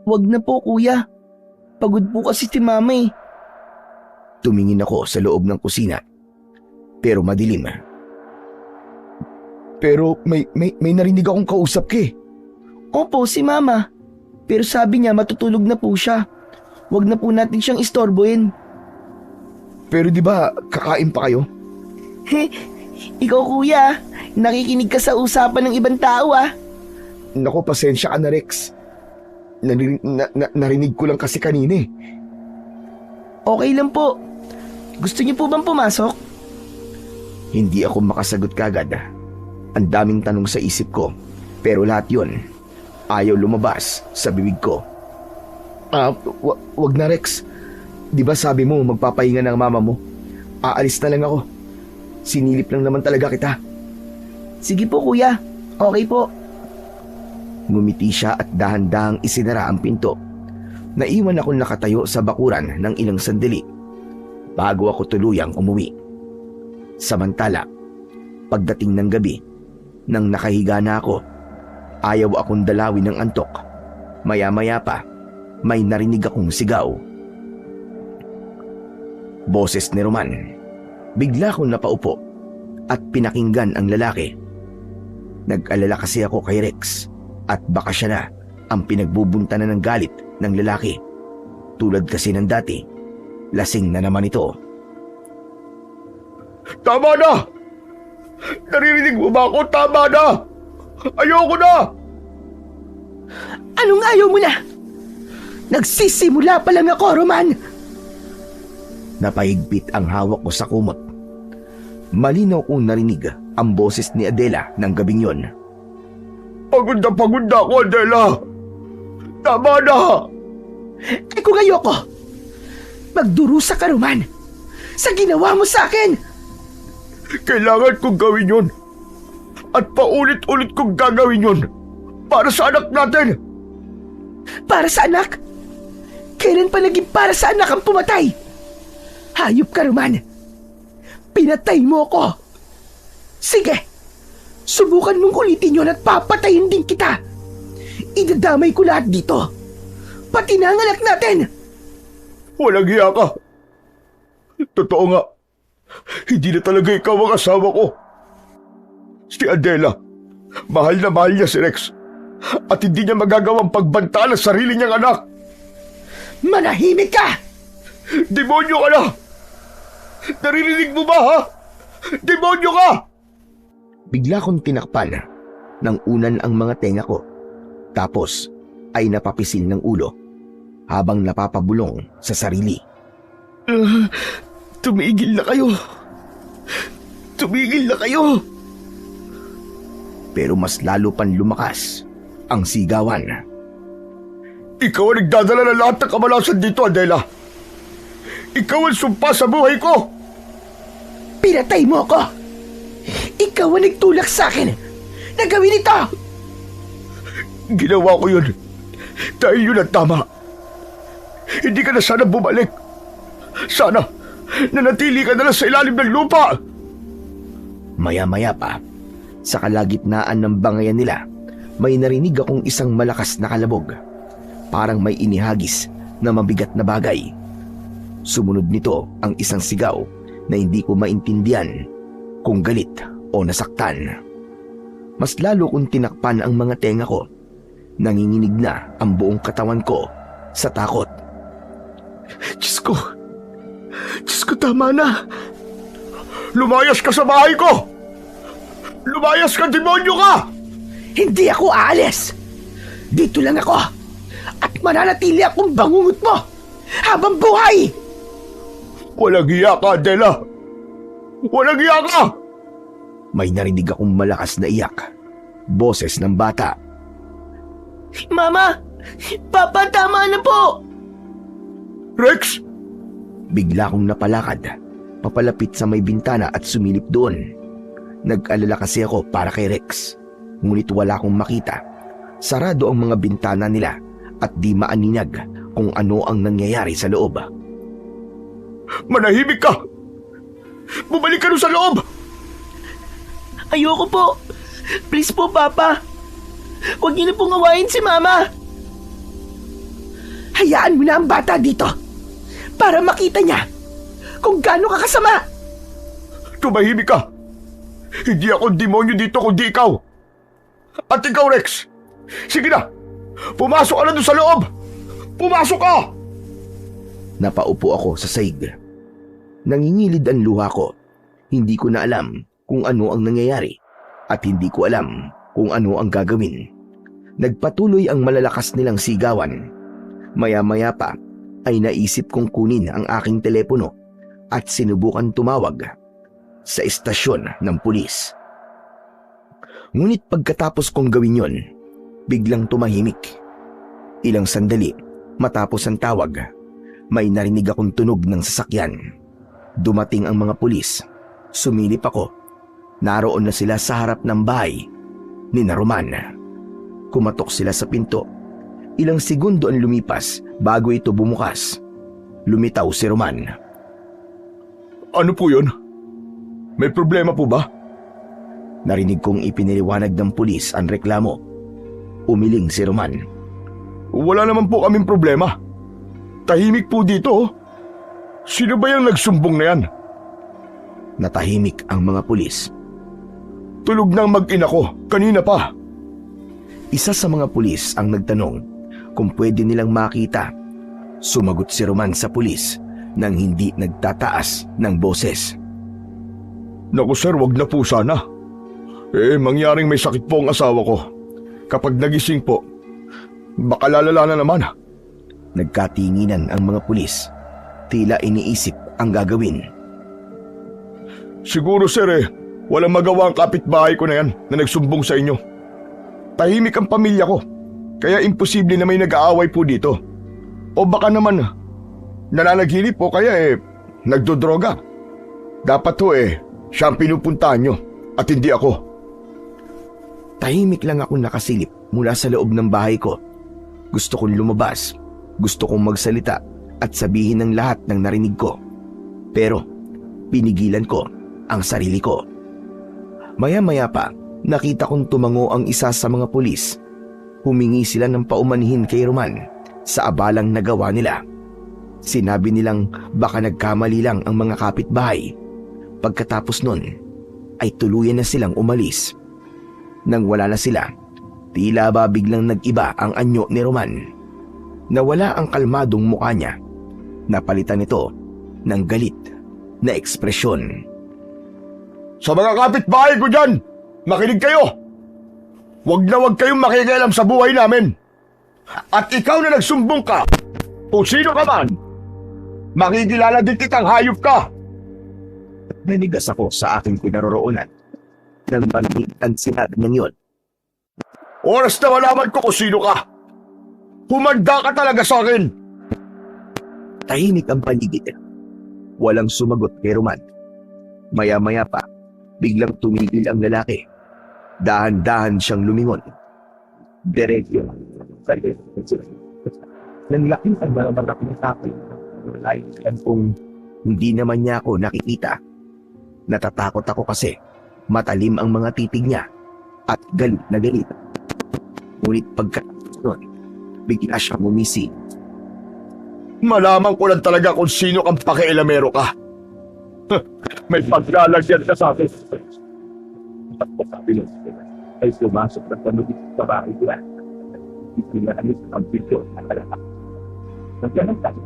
Wag na po, kuya. Pagod po kasi si Mama eh. Tumingin ako sa loob ng kusina. Pero madilim. Pero may narinig akong kausap ka eh. Opo, si Mama. Pero sabi niya matutulog na po siya. Wag na po natin siyang istorbohin. Pero di ba kakain pa kayo? Ikaw, kuya, nakikinig ka sa usapan ng ibang tao ah. Naku, pasensya ka na, Rex. Narinig ko lang kasi kanina eh. Okay lang po. Gusto niyo po bang pumasok? Hindi ako makasagot kagad. Ang daming tanong sa isip ko. Pero lahat yon ayaw lumabas sa bibig ko. Wag na, Rex. Di ba sabi mo magpapahinga ng mama mo? Aalis na lang ako. Sinilip lang naman talaga kita. Sige po, kuya. Okay po. Ngumiti siya at dahan-dahang isinara ang pinto. Naiwan ako nakatayo sa bakuran ng ilang sandali bago ako tuluyang umuwi. Samantala, pagdating ng gabi, nang nakahiga na ako, ayaw akong dalawin ng antok. Maya-maya pa, may narinig akong sigaw. Boses ni Roman. Bigla akong napaupo at pinakinggan ang lalaki. Nag-alala kasi ako kay Rex at baka siya na ang pinagbubuntanan ng galit ng lalaki. Tulad kasi ng dati, lasing na naman ito. Tama na! Naririnig mo ba ako? Tama na! Ayoko na! Anong ayaw mo na? Nagsisimula pa lang ako, Roman! Napahigpit ang hawak ko sa kumot. Malinaw kong narinig ang boses ni Adela ng gabing yon. Pagod na ako, Adela! Tama na! Eh kung ayoko, magdurusa ka, Roman, sa ginawa mo sa akin! Kailangan kong gawin yun. At paulit-ulit kong gagawin yun. Para sa anak natin. Para sa anak? Kailan pa naging para sa anak ang pumatay? Hayop ka, Roman. Pinatay mo ako. Sige, subukan mong ulitin yun at papatayin din kita. Idadamay ko lahat dito. Pati na ang anak natin. Walang hiya ka. Totoo nga. Hindi na talaga ikaw ang asawa ko. Si Adela, mahal na mahal niya si Rex. At hindi niya magagawang pagbanta ng sarili niyang anak. Manahimik ka! Demonyo ka na! Naririnig mo ba, ha? Demonyo ka! Bigla kong tinakpan ng unan ang mga tenga ko. Tapos ay napapisil ng ulo habang napapabulong sa sarili. Tumigil na kayo. Tumigil na kayo. Pero mas lalo pang lumakas ang sigawan. Ikaw ang nagdadala ng lahat ng kamalasan dito, Adela. Ikaw ang sumpa sa buhay ko. Pinatay mo ako. Ikaw ang nagtulak sa akin na gawin ito. Ginawa ko yun dahil yun ang tama. Hindi ka na sana bumalik. Sana nanatili ka na lang sa ilalim ng lupa. Maya-maya pa, sa kalagitnaan ng bangayan nila, may narinig akong isang malakas na kalabog. Parang may inihagis na mabigat na bagay. Sumunod nito ang isang sigaw na hindi ko maintindihan kung galit o nasaktan. Mas lalo kong tinakpan ang mga tenga ko. Nanginginig na ang buong katawan ko sa takot. Diyos ko, tama na. Lumayas ka sa bahay ko! Lumayas ka, demonyo ka! Hindi ako aalis! Dito lang ako! At mananatili akong bangungot mo! Habang buhay! Walang hiya ka, Adela! Walang hiya ka! May narinig akong malakas na iyak. Boses ng bata. Mama! Papa, tama na po! Rex! Bigla akong napalakad, papalapit sa may bintana at sumilip doon. Nag-alala kasi ako para kay Rex, ngunit wala akong makita. Sarado ang mga bintana nila at di maaninag kung ano ang nangyayari sa loob. Manahimik ka! Bumalik ka doon sa loob! Ayoko po! Please po, Papa! Huwag niyo na pong awayin si Mama! Hayaan mo na ang bata dito para makita niya kung gaano ka kasama! Tumahimik ka! Hindi ako demonyo dito kundi ikaw! At ikaw, Rex! Sige na! Pumasok ka na doon sa loob! Pumasok ka! Napaupo ako sa saig. Nangingilid ang luha ko. Hindi ko na alam kung ano ang nangyayari at hindi ko alam kung ano ang gagawin. Nagpatuloy ang malalakas nilang sigawan. Maya-maya pa ay naisip kong kunin ang aking telepono at sinubukan tumawag sa istasyon ng pulis. Ngunit pagkatapos kong gawin yon, biglang tumahimik. Ilang sandali matapos ang tawag, may narinig akong tunog ng sasakyan. Dumating ang mga pulis. Sumilip ako. Naroon na sila sa harap ng bahay ni Roman. Kumatok sila sa pinto. Ilang segundo ang lumipas bago ito bumukas. Lumitaw si Roman. Ano po yun? May problema po ba? Narinig kong ipiniliwanag ng pulis ang reklamo. Umiling si Roman. Wala naman po kaming problema. Tahimik po dito. Sino ba yung nagsumbong na yan? Natahimik ang mga pulis. Tulog nang mag-ina ko, kanina pa. Isa sa mga pulis ang nagtanong kung pwede nilang makita. Sumagot si Roman sa pulis nang hindi nagtataas ng boses. Naku sir, wag na po sana. Mangyaring may sakit po ang asawa ko. Kapag nagising po, baka lalala na naman. Nagkatinginan ang mga pulis. Tila iniisip ang gagawin. Siguro sir walang magawa ang kapitbahay ko na yan na nagsumbong sa inyo. Tahimik ang pamilya ko, kaya imposible na may nag-aaway po dito. O baka naman nananaginip po kaya nagdodroga. Dapat ho siya ang pinupuntahan nyo at hindi ako. Tahimik lang ako nakasilip mula sa loob ng bahay ko. Gusto kong lumabas. Gusto kong magsalita at sabihin ng lahat ng narinig ko. Pero pinigilan ko ang sarili ko. Maya-maya pa, nakita kong tumango ang isa sa mga pulis. Humingi sila ng paumanhin kay Roman sa abalang nagawa nila. Sinabi nilang baka nagkamali lang ang mga kapitbahay. Pagkatapos nun, ay tuluyan na silang umalis. Nang wala na sila, tila ba biglang nag-iba ang anyo ni Roman. Nawala ang kalmadong mukha niya. Napalitan ito ng galit na ekspresyon. Sa mga kapitbahay ko dyan, makinig kayo! Wag na wag kayong makikialam sa buhay namin. At ikaw na nagsumbong ka, kung sino ka man, makikilala din kitang hayop ka. Nanigas ako sa aking pinaroroonan nang marinig ang sinabi niyang yun. Oras na malaman ko kung sino ka. Humanda ka talaga sa akin. Tahimik ang paligid. Walang sumagot kay Roman. Maya-maya pa, biglang tumigil ang lalaki. Dahan-dahan siyang lumingon. Diretso. Nanlaking ang mga mata ko sa akin. Lahat kung hindi naman niya ako nakikita. Natatakot ako kasi matalim ang mga titig niya at galit na galit. Ngunit pagkatapos nun, bigla siyang umisi. Malaman ko lang talaga kung sino kang pakialamero ka. May paglalagyan ka sa akin. Sabi nun, ay sumasok na panugit sa bahay ko. Ipinahalis ang pito at alaka. Nagkalang tayo.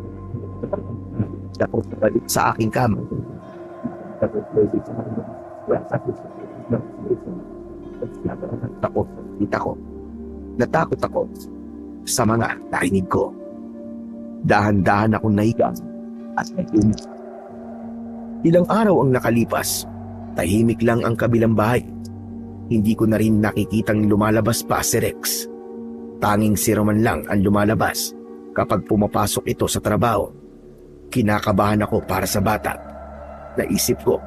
Ako pabalik sa aking kama. Ako, kita ko. Natakot ako sa mga narinig ko. Dahan-dahan akong nahiga at nag-uwi. Ilang araw ang nakalipas. Tahimik lang ang kabilang bahay. Hindi ko na rin nakikitang lumalabas pa si Rex. Tanging si Roman lang ang lumalabas kapag pumapasok ito sa trabaho. Kinakabahan ako para sa bata. Naisip ko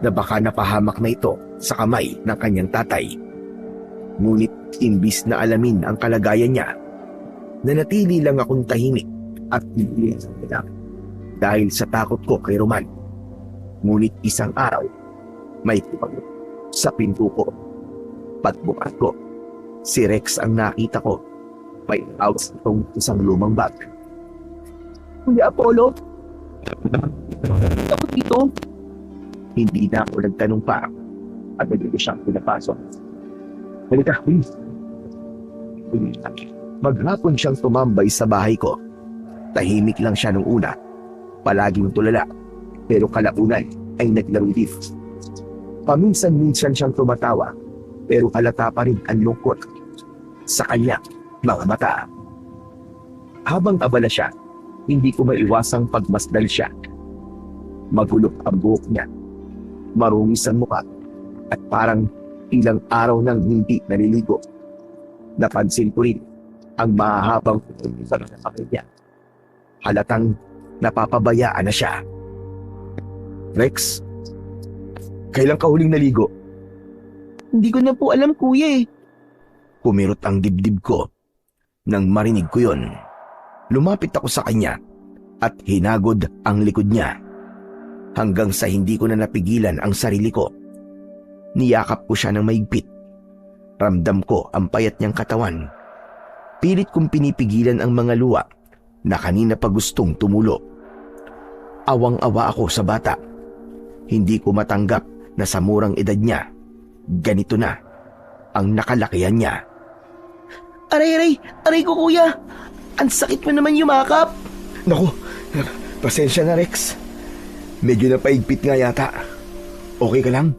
na baka napahamak na ito sa kamay ng kanyang tatay. Ngunit imbis na alamin ang kalagayan niya, nanatili lang akong tahimik at hindi dahil sa takot ko kay Roman. Ngunit isang araw, may pumagot sa pinto ko. Pagbukas ko, si Rex ang nakita ko. May house itong isang lumang bag. Kuya Apollo? Ako dito? Hindi na ako nagtanong pa at nagiging siyang pinapasok. Halika, please. Maghapon siyang tumambay sa bahay ko. Tahimik lang siya nung una. Palaging tulala. Pero kalaunan ay naglaro dito. Paminsan-minsan siyang tumatawa. Pero halata pa rin ang lungkot sa kanya mga mata. Habang abala siya, hindi ko maiwasang pagmasdal siya. Magulok ang buhok niya. Marungis ang mukha at parang ilang araw nang hindi naliligo. Napansin ko rin ang mahahabang sa kapatid niya. Halatang napapabayaan na siya. Rex, kailan ka huling naligo? Hindi ko na po alam, kuya eh. Kumirot ang dibdib ko nang marinig ko yon. Lumapit ako sa kanya at hinagod ang likod niya. Hanggang sa hindi ko na napigilan ang sarili ko. Niyakap ko siya ng maigpit. Ramdam ko ang payat niyang katawan. Pilit kong pinipigilan ang mga luha na kanina pa gustong tumulo. Awang-awa ako sa bata. Hindi ko matanggap na sa murang edad niya, ganito na ang nakalakihan niya. Aray ko kuya. Ang sakit mo naman yumakap. Naku, pasensya na Rex. Medyo napaigpit nga yata. Okay ka lang?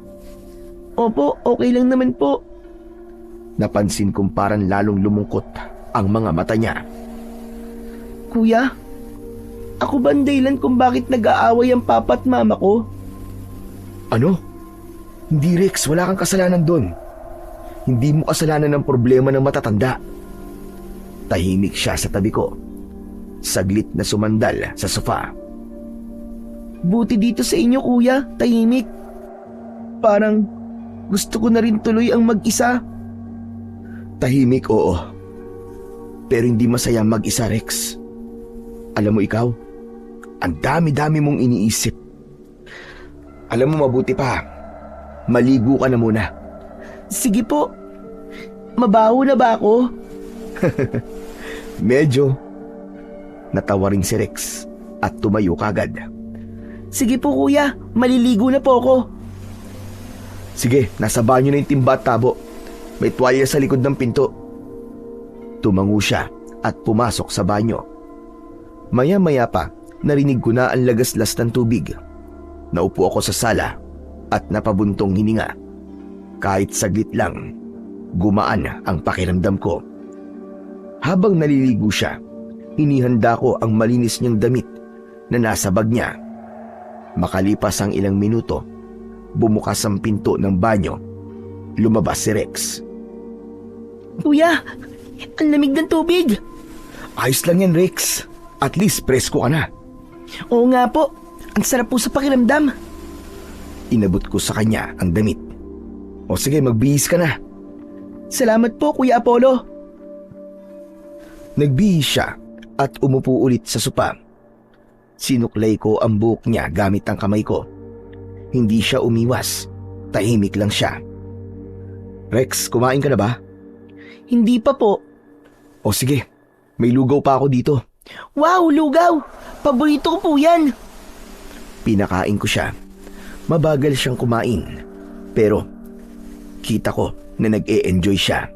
Opo, okay lang naman po. Napansin kong parang lalong lumungkot ang mga mata niya. Kuya, ako ba ang dahilan kung bakit nag-aaway ang papa at mama ko? Ano? Hindi Rex, wala kang kasalanan doon. Hindi mo kasalanan ng problema ng matatanda. Tahimik siya sa tabi ko. Saglit na sumandal sa sofa. Buti dito sa inyo kuya, tahimik. Parang gusto ko na rin tuloy ang mag-isa. Tahimik, oo. Pero hindi masaya mag-isa, Rex. Alam mo ikaw, ang dami-dami mong iniisip. Alam mo mabuti pa, maligo ka na muna. Sige po. Mabaho na ba ako? Medyo. Natawa rin si Rex at tumayo kagad. Sige po kuya, maliligo na po ako. Sige, nasa banyo na yung timba at tabo. May tuwalya sa likod ng pinto. Tumango siya at pumasok sa banyo. Maya-maya pa, narinig ko na ang lagaslas ng tubig. Naupo ako sa sala at napabuntong hininga. Kahit saglit lang, gumaan ang pakiramdam ko. Habang naliligo siya, hinihanda ko ang malinis niyang damit na nasa bag niya. Makalipas ang ilang minuto, bumukas ang pinto ng banyo. Lumabas si Rex. Kuya, ang lamig ng tubig. Ayos lang yan, Rex. At least presko ka na. Oo nga po, ang sarap po sa pakiramdam. Inabot ko sa kanya ang damit. O sige, magbihis ka na. Salamat po, Kuya Apollo. Nagbihis siya at umupo ulit sa sopa. Sinuklay ko ang buhok niya gamit ang kamay ko. Hindi siya umiwas. Tahimik lang siya. Rex, kumain ka na ba? Hindi pa po. O sige, may lugaw pa ako dito. Wow, lugaw! Paborito ko po yan. Pinakain ko siya. Mabagal siyang kumain. Pero kita ko na nag-e-enjoy siya.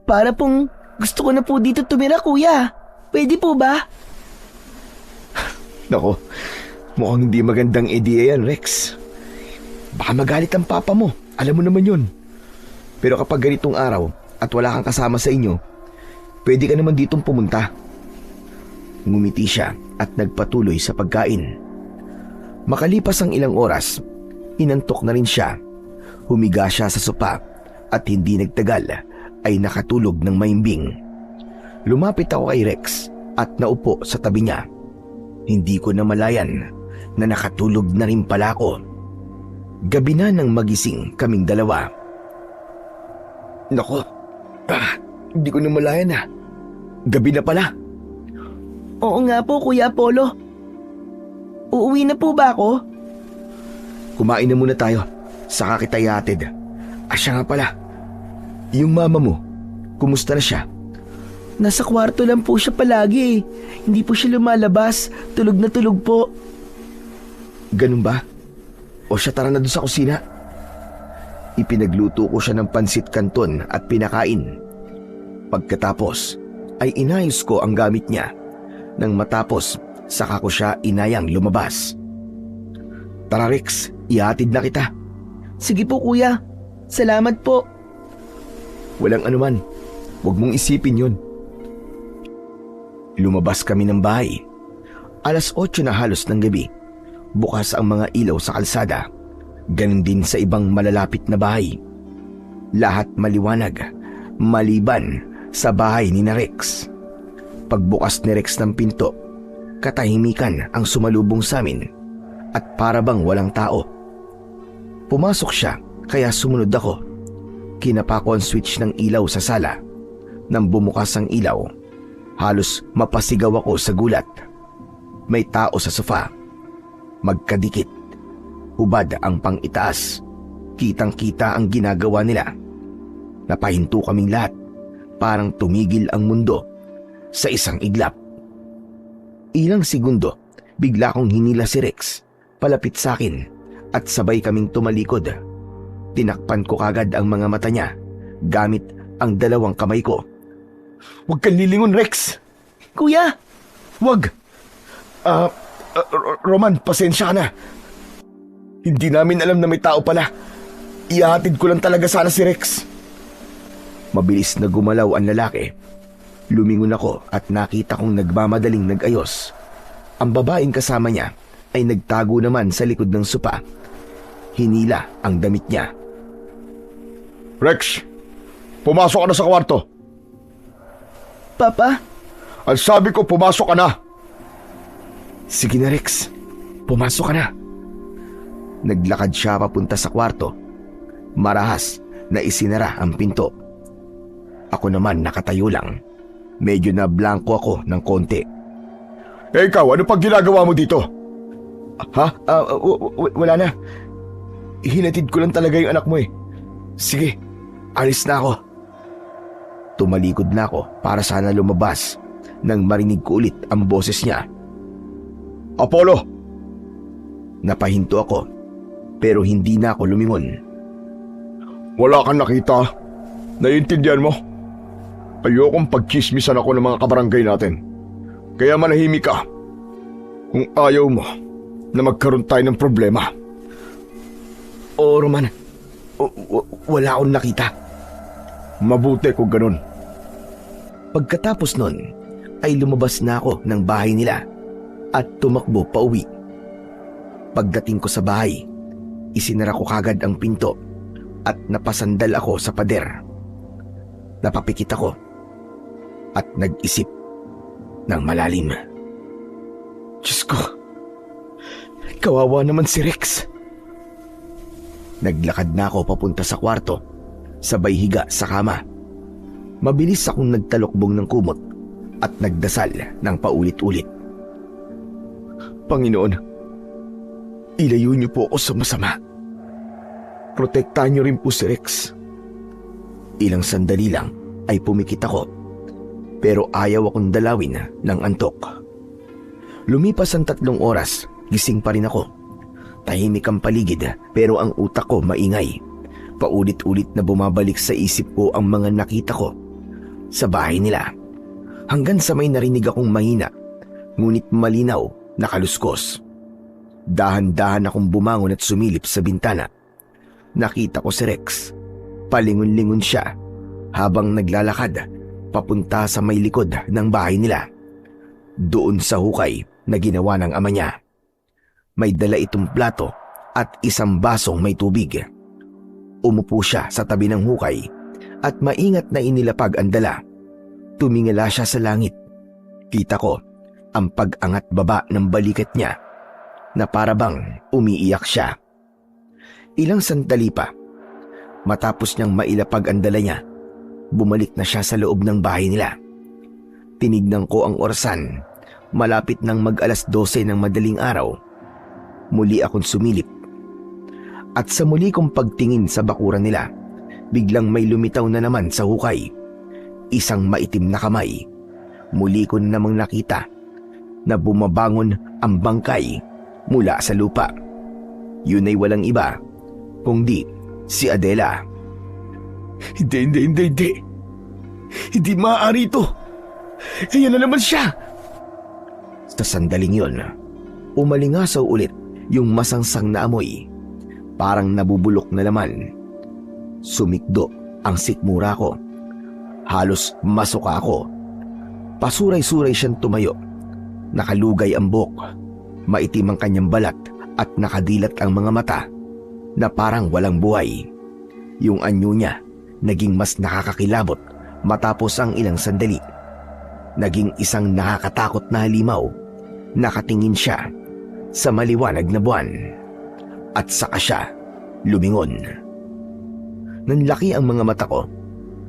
Para pong gusto ko na po dito tumira, kuya. Pwede po ba? Nako, mukhang hindi magandang ideya yan, Rex. Baka magalit ang papa mo. Alam mo naman yun. Pero kapag ganitong araw at wala kang kasama sa inyo, pwede ka naman ditong pumunta. Ngumiti siya at nagpatuloy sa pagkain. Makalipas ang ilang oras, inantok na rin siya. Humiga siya sa sopa at hindi nagtagal ay nakatulog ng maimbing. Lumapit ako kay Rex at naupo sa tabi niya. Hindi ko namalayan na nakatulog na rin pala ako. Gabi na nang magising kaming dalawa. Nako, hindi ko namalayan na. Gabi na pala. Oo nga po, Kuya Apollo. Uuwi na po ba ako? Kumain na muna tayo. Saka kita ihatid. Siya nga pala. Yung mama mo, kumusta na siya? Nasa kwarto lang po siya palagi. Hindi po siya lumalabas. Tulog na tulog po. Ganun ba? O siya, tara na doon sa kusina. Ipinagluto ko siya ng pansit canton at pinakain. Pagkatapos ay inayos ko ang gamit niya. Nang matapos, saka ko siya inayang lumabas. Tara Rex, ihatid na kita. Sige po, Kuya. Salamat po. Walang anuman. Huwag mong isipin yun. Lumabas kami ng bahay. 8:00 na halos ng gabi. Bukas ang mga ilaw sa kalsada. Ganon din sa ibang malalapit na bahay. Lahat maliwanag, maliban sa bahay ni na Rex. Pagbukas ni Rex ng pinto, katahimikan ang sumalubong sa amin at para bang walang tao. Pumasok siya kaya sumunod ako. Kinapa ko ang switch ng ilaw sa sala. Nang bumukas ang ilaw, halos mapasigaw ako sa gulat. May tao sa sofa. Magkadikit. Hubad ang pang-itaas. Kitang-kita ang ginagawa nila. Napahinto kaming lahat. Parang tumigil ang mundo sa isang iglap. Ilang segundo, bigla kong hinila si Rex palapit sa akin at sabay kaming tumalikod. Tinakpan ko kagad ang mga mata niya gamit ang 2 kamay ko. Huwag kang lilingon, Rex! Kuya! Huwag! Roman, pasensya ka na. Hindi namin alam na may tao pala. Ihahatid ko lang talaga sana si Rex. Mabilis na gumalaw ang lalaki. Lumingon ako at nakita kong nagmamadaling nag-ayos. Ang babaeng kasama niya ay nagtago naman sa likod ng sopa. Hinila ang damit niya. Rex, pumasok ka na sa kwarto. Papa? Ang sabi ko, pumasok ka na. Sige na Rex, pumasok ka na. Naglakad siya papunta sa kwarto. Marahas na isinara ang pinto. Ako naman nakatayo lang. Medyo na blanco ako ng konti. Ikaw, ano pang ginagawa mo dito? Ha? Wala na. Hinatid ko lang talaga yung anak mo eh. Sige, alis na ako. Tumalikod na ako para sana lumabas nang marinig ko ulit ang boses niya. Apollo! Napahinto ako pero hindi na ako lumingon. Wala kang nakita. Naiintindihan mo? Ayokong pagchismisan ako ng mga kabarangay natin. Kaya manahimik ka. Kung ayaw mo na magkaroon tayo ng problema. Oo, Roman. Wala akong nakita. Mabuti kung ganun. Pagkatapos nun, ay lumabas na ako ng bahay nila at tumakbo pa uwi. Pagdating ko sa bahay, isinara ko kagad ang pinto at napasandal ako sa pader. Napapikit ako at nag-isip ng malalim. Diyos ko, kawawa naman si Rex. Naglakad na ako papunta sa kwarto, sabay higa sa kama. Mabilis akong nagtalokbong ng kumot at nagdasal ng paulit-ulit. Panginoon, ilayo niyo po ako sa masama. Protektahan niyo rin po si Rex. Ilang sandali lang ay pumikit ako, pero ayaw akong dalawin ng antok. Lumipas ang 3 oras, gising pa rin ako. Tahimik ang paligid pero ang utak ko maingay. Paulit-ulit na bumabalik sa isip ko ang mga nakita ko sa bahay nila. Hanggang sa may narinig akong mahina, ngunit malinaw na kaluskos. Dahan-dahan akong bumangon at sumilip sa bintana nakita ko si Rex. Palingon-lingon siya habang naglalakad papunta sa may likod ng bahay nila. Doon sa hukay na ginawa ng ama niya. May dala itong plato at isang basong may tubig. Umupo siya sa tabi ng hukay at maingat na inilapag ang dala. Tumingala siya sa langit. Kita ko ang pag-angat baba ng balikat niya na parabang umiiyak siya. Ilang sandali pa, matapos niyang mailapag ang dala niya, bumalik na siya sa loob ng bahay nila. Tinignan ko ang orasan, malapit nang mag-alas 12 ng madaling araw. Muli akong sumilip. At sa muli kong pagtingin sa bakuran nila, biglang may lumitaw na naman sa hukay. Isang maitim na kamay. Muli ko na namang nakita na bumabangon ang bangkay mula sa lupa. Yun ay walang iba kundi si Adela. Hindi. Hindi maaari ito. Ayan na naman siya. Sa sandaling yon, umalingasaw ulit yung masangsang na amoy. Parang nabubulok na laman. Sumikdo ang sikmura ko. Halos masuka ako. Pasuray-suray siyang tumayo. Nakalugay ang buhok. Maitim ang kanyang balat at nakadilat ang mga mata na parang walang buhay. Yung anyo niya naging mas nakakakilabot matapos ang ilang sandali. Naging isang nakakatakot na halimaw. Nakatingin siya sa maliwanag na buwan. At saka siya lumingon. Nanlaki ang mga mata ko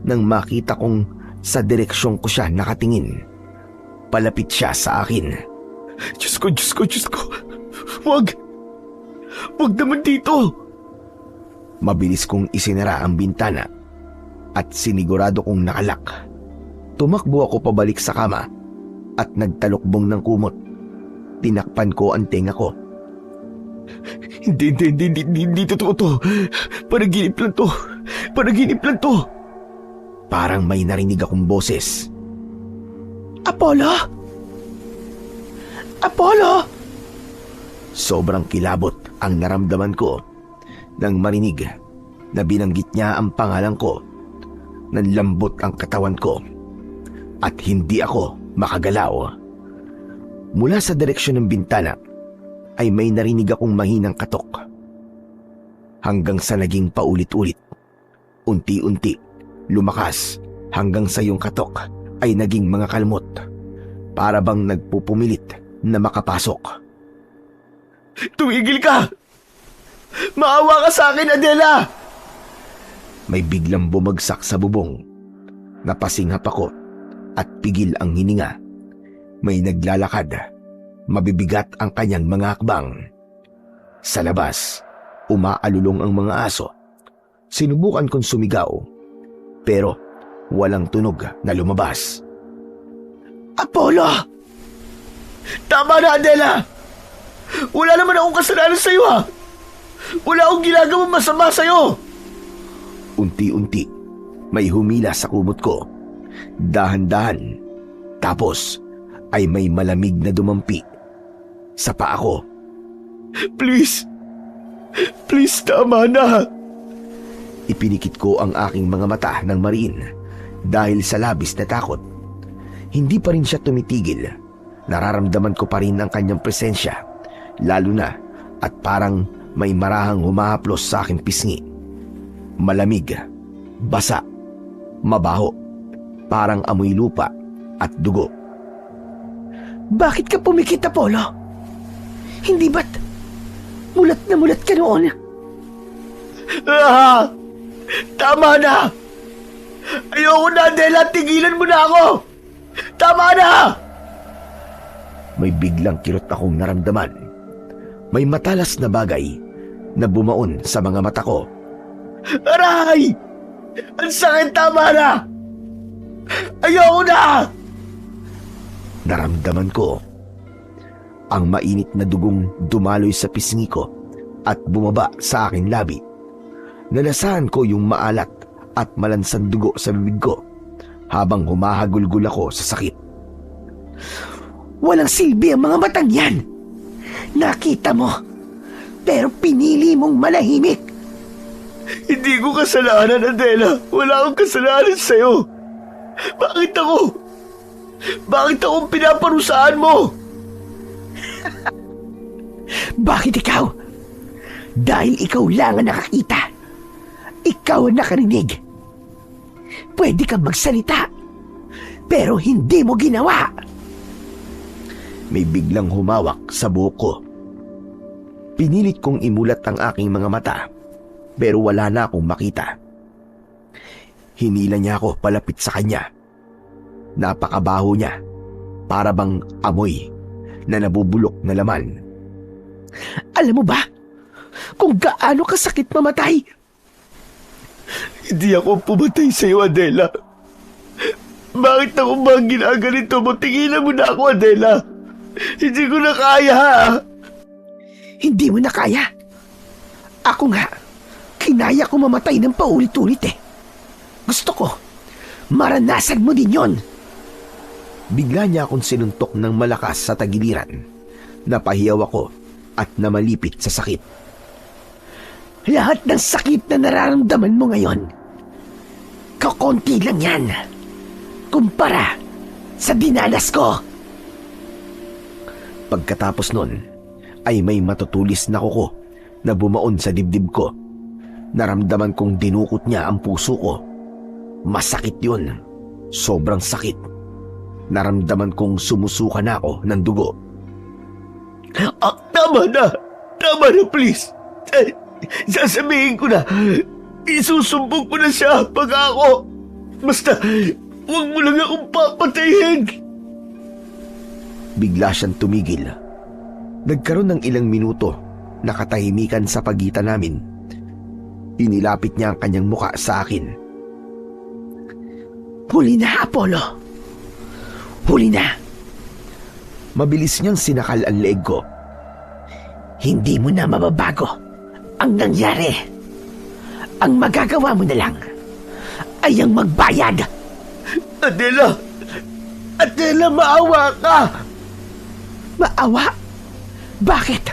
nang makita kong sa direksyon ko siya nakatingin. Palapit siya sa akin. Diyos ko. Wag naman dito. Mabilis kong isinara ang bintana at sinigurado kong nakalak. Tumakbo ako pabalik sa kama at nagtalukbong ng kumot. Tinakpan ko ang tenga ko. Hindi totoo to. Panaginip lang to. Parang may narinig akong boses. Apollo! Apollo! Sobrang kilabot ang naramdaman ko nang marinig na binanggit niya ang pangalan ko. Nanlambot ang katawan ko at hindi ako makagalaw. Mula sa direksyon ng bintana ay may narinig akong mahinang katok. Hanggang sa naging paulit-ulit. Unti-unti, lumakas hanggang sa yung katok ay naging mga kalmot. Para bang nagpupumilit na makapasok. Tumigil ka! Maawa ka sa akin, Adela! May biglang bumagsak sa bubong. Napasinghap ako at pigil ang hininga. May naglalakad. Mabibigat ang kanyang mga hakbang. Sa labas, umaalulong ang mga aso. Sinubukan kong sumigaw, pero walang tunog na lumabas. Apollo! Tama na, Adela! Wala naman akong kasalanan sa'yo, ha? Wala akong ginagawang masama sa'yo! Unti-unti, may humila sa kumot ko. Dahan-dahan. Tapos, ay may malamig na dumampi sa paa ko. Please, tama na! Ipinikit ko ang aking mga mata ng mariin dahil sa labis na takot. Hindi pa rin siya tumitigil. Nararamdaman ko pa rin ang kanyang presensya, lalo na at parang may marahang humahaplos sa aking pisngi. Malamig, basa, mabaho, parang amoy lupa at dugo. Bakit ka pumikit, Apollo? Hindi ba't mulat na mulat ka noon? Tama na! Ayoko na, Adela! Tigilan mo na ako! Tama na! May biglang kirot akong naramdaman. May matalas na bagay na bumaon sa mga mata ko. Aray! Ang sakit! Tama na! Ayoko na! Naramdaman ko ang mainit na dugong dumaloy sa pisngi ko at bumaba sa aking labi. Nalasahan ko yung maalat at malansang dugo sa bibig ko habang humahagulgul ako sa sakit. Walang silbi ang mga matang yan. Nakita mo, pero pinili mong manahimik. Hindi ko kasalanan, Adela. Wala akong kasalanan sa'yo. Bakit ako? Bakit akong pinaparusahan mo? Bakit ikaw? Dahil ikaw lang ang nakakita. Ikaw ang nakarinig. Pwede kang magsalita, pero hindi mo ginawa. May biglang humawak sa buhok ko. Pinilit kong imulat ang aking mga mata, pero wala na akong makita. Hinila niya ako palapit sa kanya. Napakabaho niya, para bang amoy na nabubulok na laman. Alam mo ba kung gaano kasakit mamatay? Hindi ako pumatay sa iyo, Adela. Bakit ako ba ginaganito mo? Tigilan mo na ako, Adela. Hindi ko na kaya, ha? Hindi mo na kaya? Ako nga, kinaya ko mamatay ng paulit-ulit eh. Gusto ko, maranasan mo din yon. Bigla niya akong sinuntok ng malakas sa tagiliran. Napahiyaw ako at namalipit sa sakit. Lahat ng sakit na nararamdaman mo ngayon, kakonti lang yan kumpara sa dinanas ko. Pagkatapos nun, ay may matutulis na kuko na bumaon sa dibdib ko. Naramdaman kong dinukot niya ang puso ko. Masakit yun. Sobrang sakit. Naramdaman kong sumusuka na ako ng dugo. Tama na! Tama na, please! Sasabihin ko na, isusumbong ko na siya pag ako. Basta, huwag mo lang akong papatayin. Bigla siyang tumigil. Nagkaroon ng ilang minuto na katahimikan sa pagitan namin. Inilapit niya ang kanyang muka sa akin. Huli na, Apollo. Huli na. Mabilis niyang sinakal ang leeg ko. Hindi mo na mababago ang nangyari. Ang magagawa mo na lang ay ang magbayad. Adela! Adela, maawa ka! Maawa? Bakit?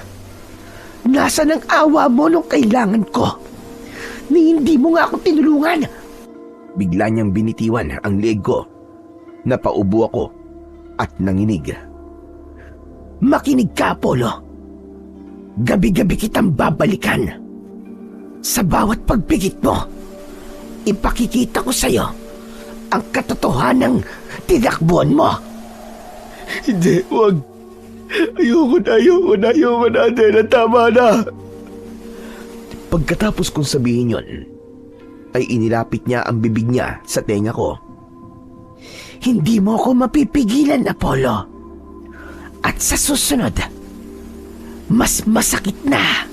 Nasaan ang awa mo nung kailangan ko? Ni hindi mo nga ako tinulungan. Bigla niyang binitiwan ang leeg ko. Napaubo ako at nanginig. Makinig ka, Apollo. Gabi-gabi kitang babalikan. Sa bawat pagpigit mo, ipakikita ko sa'yo ang katotohanang tinakbuhan mo. Hindi, huwag. Ayoko na, Adela. Tama na. Pagkatapos kong sabihin yon, ay inilapit niya ang bibig niya sa tenga ko. Hindi mo ako mapipigilan, Apollo. At sa susunod, mas masakit na.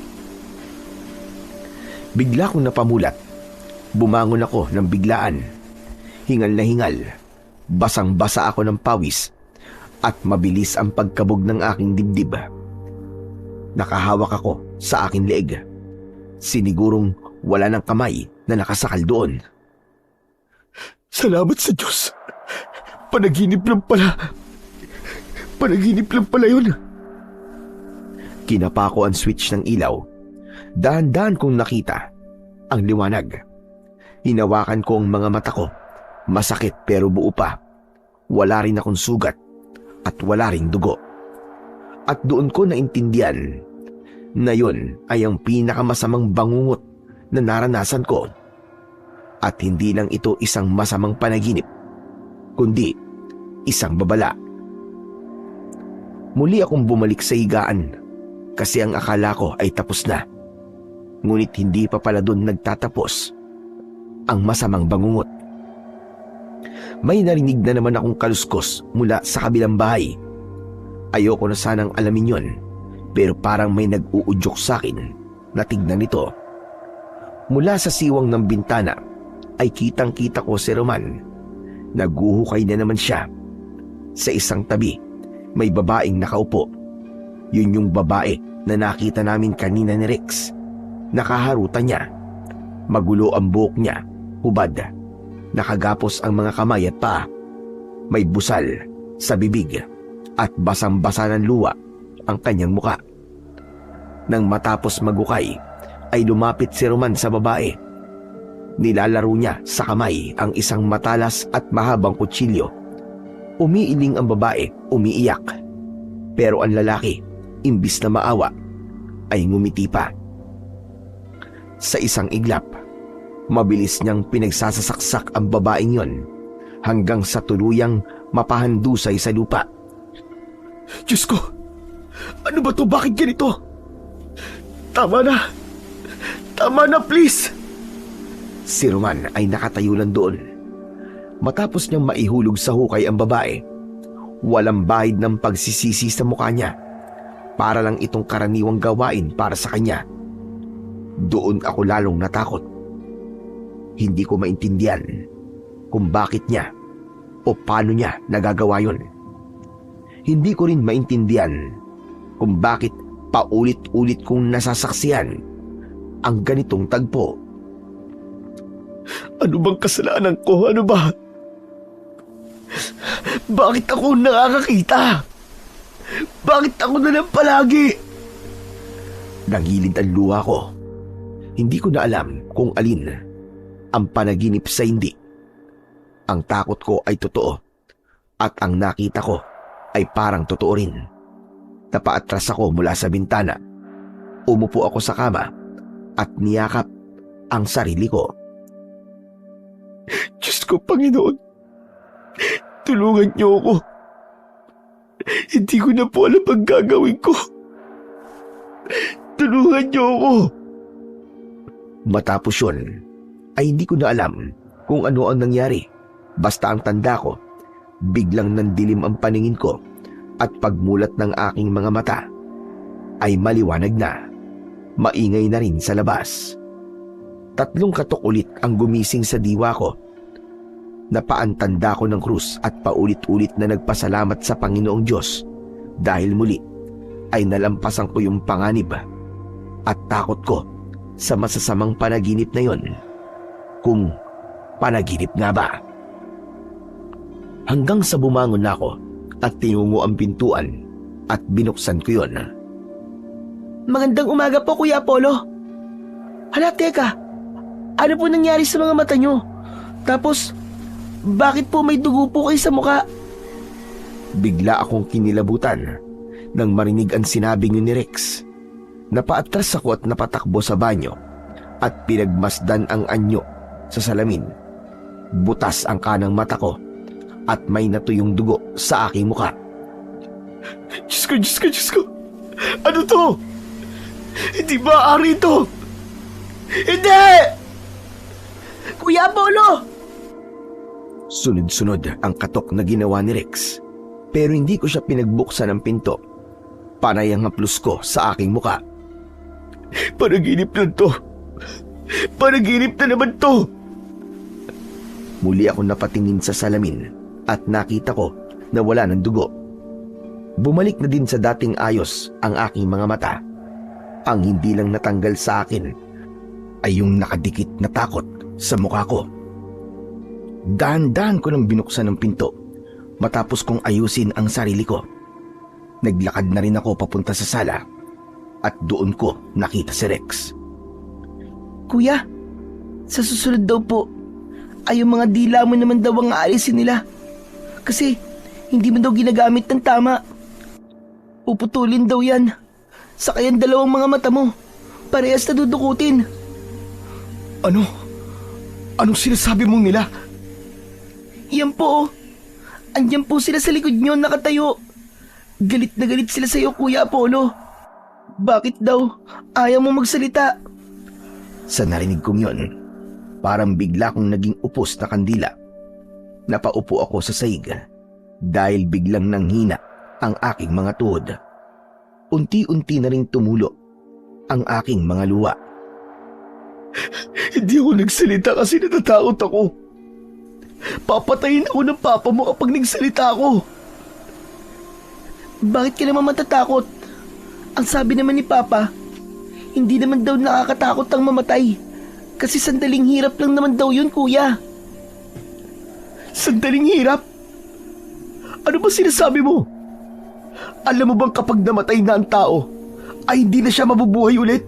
Bigla kong napamulat. Bumangon ako ng biglaan. Hingal na hingal. Basang-basa ako ng pawis at mabilis ang pagkabog ng aking dibdib. Nakahawak ako sa aking leeg. Sinigurong wala ng kamay na nakasakal doon. Salamat sa Diyos. Panaginip lang pala yun. Kinapa ko ang switch ng ilaw. Dahan-dahan kong nakita ang liwanag. Hinawakan ko ang mga mata ko. Masakit pero buo pa. Wala rin akong sugat at wala ring dugo. At doon ko naintindihan na yun ay ang pinakamasamang bangungot na naranasan ko. At hindi lang ito isang masamang panaginip, kundi isang babala. Muli akong bumalik sa higaan kasi ang akala ko ay tapos na. Ngunit hindi pa pala doon nagtatapos ang masamang bangungot. May narinig na naman akong kaluskos mula sa kabilang bahay. Ayoko na sanang alamin yon, pero parang may nag-uudyok sa akin na tignan ito. Mula sa siwang ng bintana ay kitang-kita ko si Roman. Naguhukay na naman siya. Sa isang tabi, may babaeng nakaupo. Yun yung babae na nakita namin kanina ni Rex. Nakaharutan niya. Magulo ang buhok niya, hubad. Nakagapos ang mga kamay at paa. May busal sa bibig at basang-basa ng luwa ang kanyang muka. Nang matapos magukay, ay lumapit si Roman sa babae Nilalaro niya sa kamay ang isang matalas at mahabang kutsilyo. Umiiling ang babae, umiiyak. Pero ang lalaki, imbis na maawa, ay ngumiti pa. Sa isang iglap, mabilis niyang pinagsasasaksak ang babaeng yon hanggang sa tuluyang mapahandusay sa lupa. Diyos ko! Ano ba to? Bakit ganito? Tama na! Tama na, please! Si Roman ay nakatayo lang doon. Matapos niyang maihulog sa hukay ang babae, walang bahid ng pagsisisi sa mukha niya. Para lang itong karaniwang gawain para sa kanya. Doon ako lalong natakot. Hindi ko maintindihan kung bakit niya o paano niya nagagawa yun. Hindi ko rin maintindihan kung bakit paulit-ulit kong nasasaksihan ang ganitong tagpo. Ano bang kasalanan ko? Ano ba? Bakit ako nakakakita? Bakit ako na lang palagi? Nangilid ang luha ko. Hindi ko na alam kung alin ang panaginip sa hindi. Ang takot ko ay totoo at ang nakita ko ay parang totoo rin. Napaatras ako mula sa bintana. Umupo ako sa kama at niyakap ang sarili ko. Diyos ko, Panginoon, tulungan niyo ako. Hindi ko na po alam ang gagawin ko. Tulungan niyo ako. Matapos yun, ay hindi ko na alam kung ano ang nangyari. Basta ang tanda ko, biglang nandilim ang paningin ko at pagmulat ng aking mga mata ay maliwanag na. Maingay na rin sa labas. 3 katok ulit ang gumising sa diwa ko. Napaantanda ko ng krus at paulit-ulit na nagpasalamat sa Panginoong Diyos dahil muli ay nalampasan ko yung panganib at takot ko sa masasamang panaginip na yon. Kung panaginip nga ba. Hanggang sa bumangon na ako at tinungo ang pintuan at binuksan ko yon. Magandang umaga po, Kuya Apollo. Hala, teka. Ano po nangyari sa mga mata nyo? Tapos, bakit po may dugo po kayo sa mukha? Bigla akong kinilabutan nang marinig ang sinabi ni Rex. Napaatras ako at napatakbo sa banyo at pinagmasdan ang anyo sa salamin. Butas ang kanang mata ko at may natuyong dugo sa aking mukha. Diyos ko, Diyos ko, Diyos ko! Ano to? Hindi maaari ito! Hindi! Kuya Apollo! Sunod-sunod ang katok na ginawa ni Rex, pero hindi ko siya pinagbuksan ng pinto. Panay ang haplos ko sa aking muka. Panaginip lang to! Panaginip na naman to! Muli ako napatingin sa salamin at nakita ko na wala ng dugo. Bumalik na din sa dating ayos ang aking mga mata. Ang hindi lang natanggal sa akin ay yung nakadikit na takot sa mukha ko. Dahan-dahan ko nang binuksan ang pinto matapos kong ayusin ang sarili ko. Naglakad na rin ako papunta sa sala at doon ko nakita si Rex. Kuya, sa susunod daw po, ay yung mga dila mo naman daw ang aalisin nila. Kasi hindi mo daw ginagamit ng tama. Puputulin daw yan. Saka yung 2 mga mata mo, parehas na dudukutin. Ano? Anong sinasabi mong nila? Yan po. Andyan po sila sa likod nyo nakatayo. Galit na galit sila sa'yo, Kuya Apollo. Bakit daw ayaw mo magsalita? Sa narinig kong yon, parang bigla kong naging upos na kandila. Napaupo ako sa saig dahil biglang nanghina ang aking mga tuhod. Unti-unti na ring tumulo ang aking mga luha. Hindi ako nagsalita kasi natatakot ako. Papatayin ako ng papa mo kapag nagsalita ako. Bakit ka naman matatakot? Ang sabi naman ni Papa, hindi naman daw nakakatakot ang mamatay. Kasi sandaling hirap lang naman daw yun, Kuya. Sandaling hirap? Ano ba sinasabi mo? Alam mo bang kapag namatay na ang tao, ay hindi na siya mabubuhay ulit?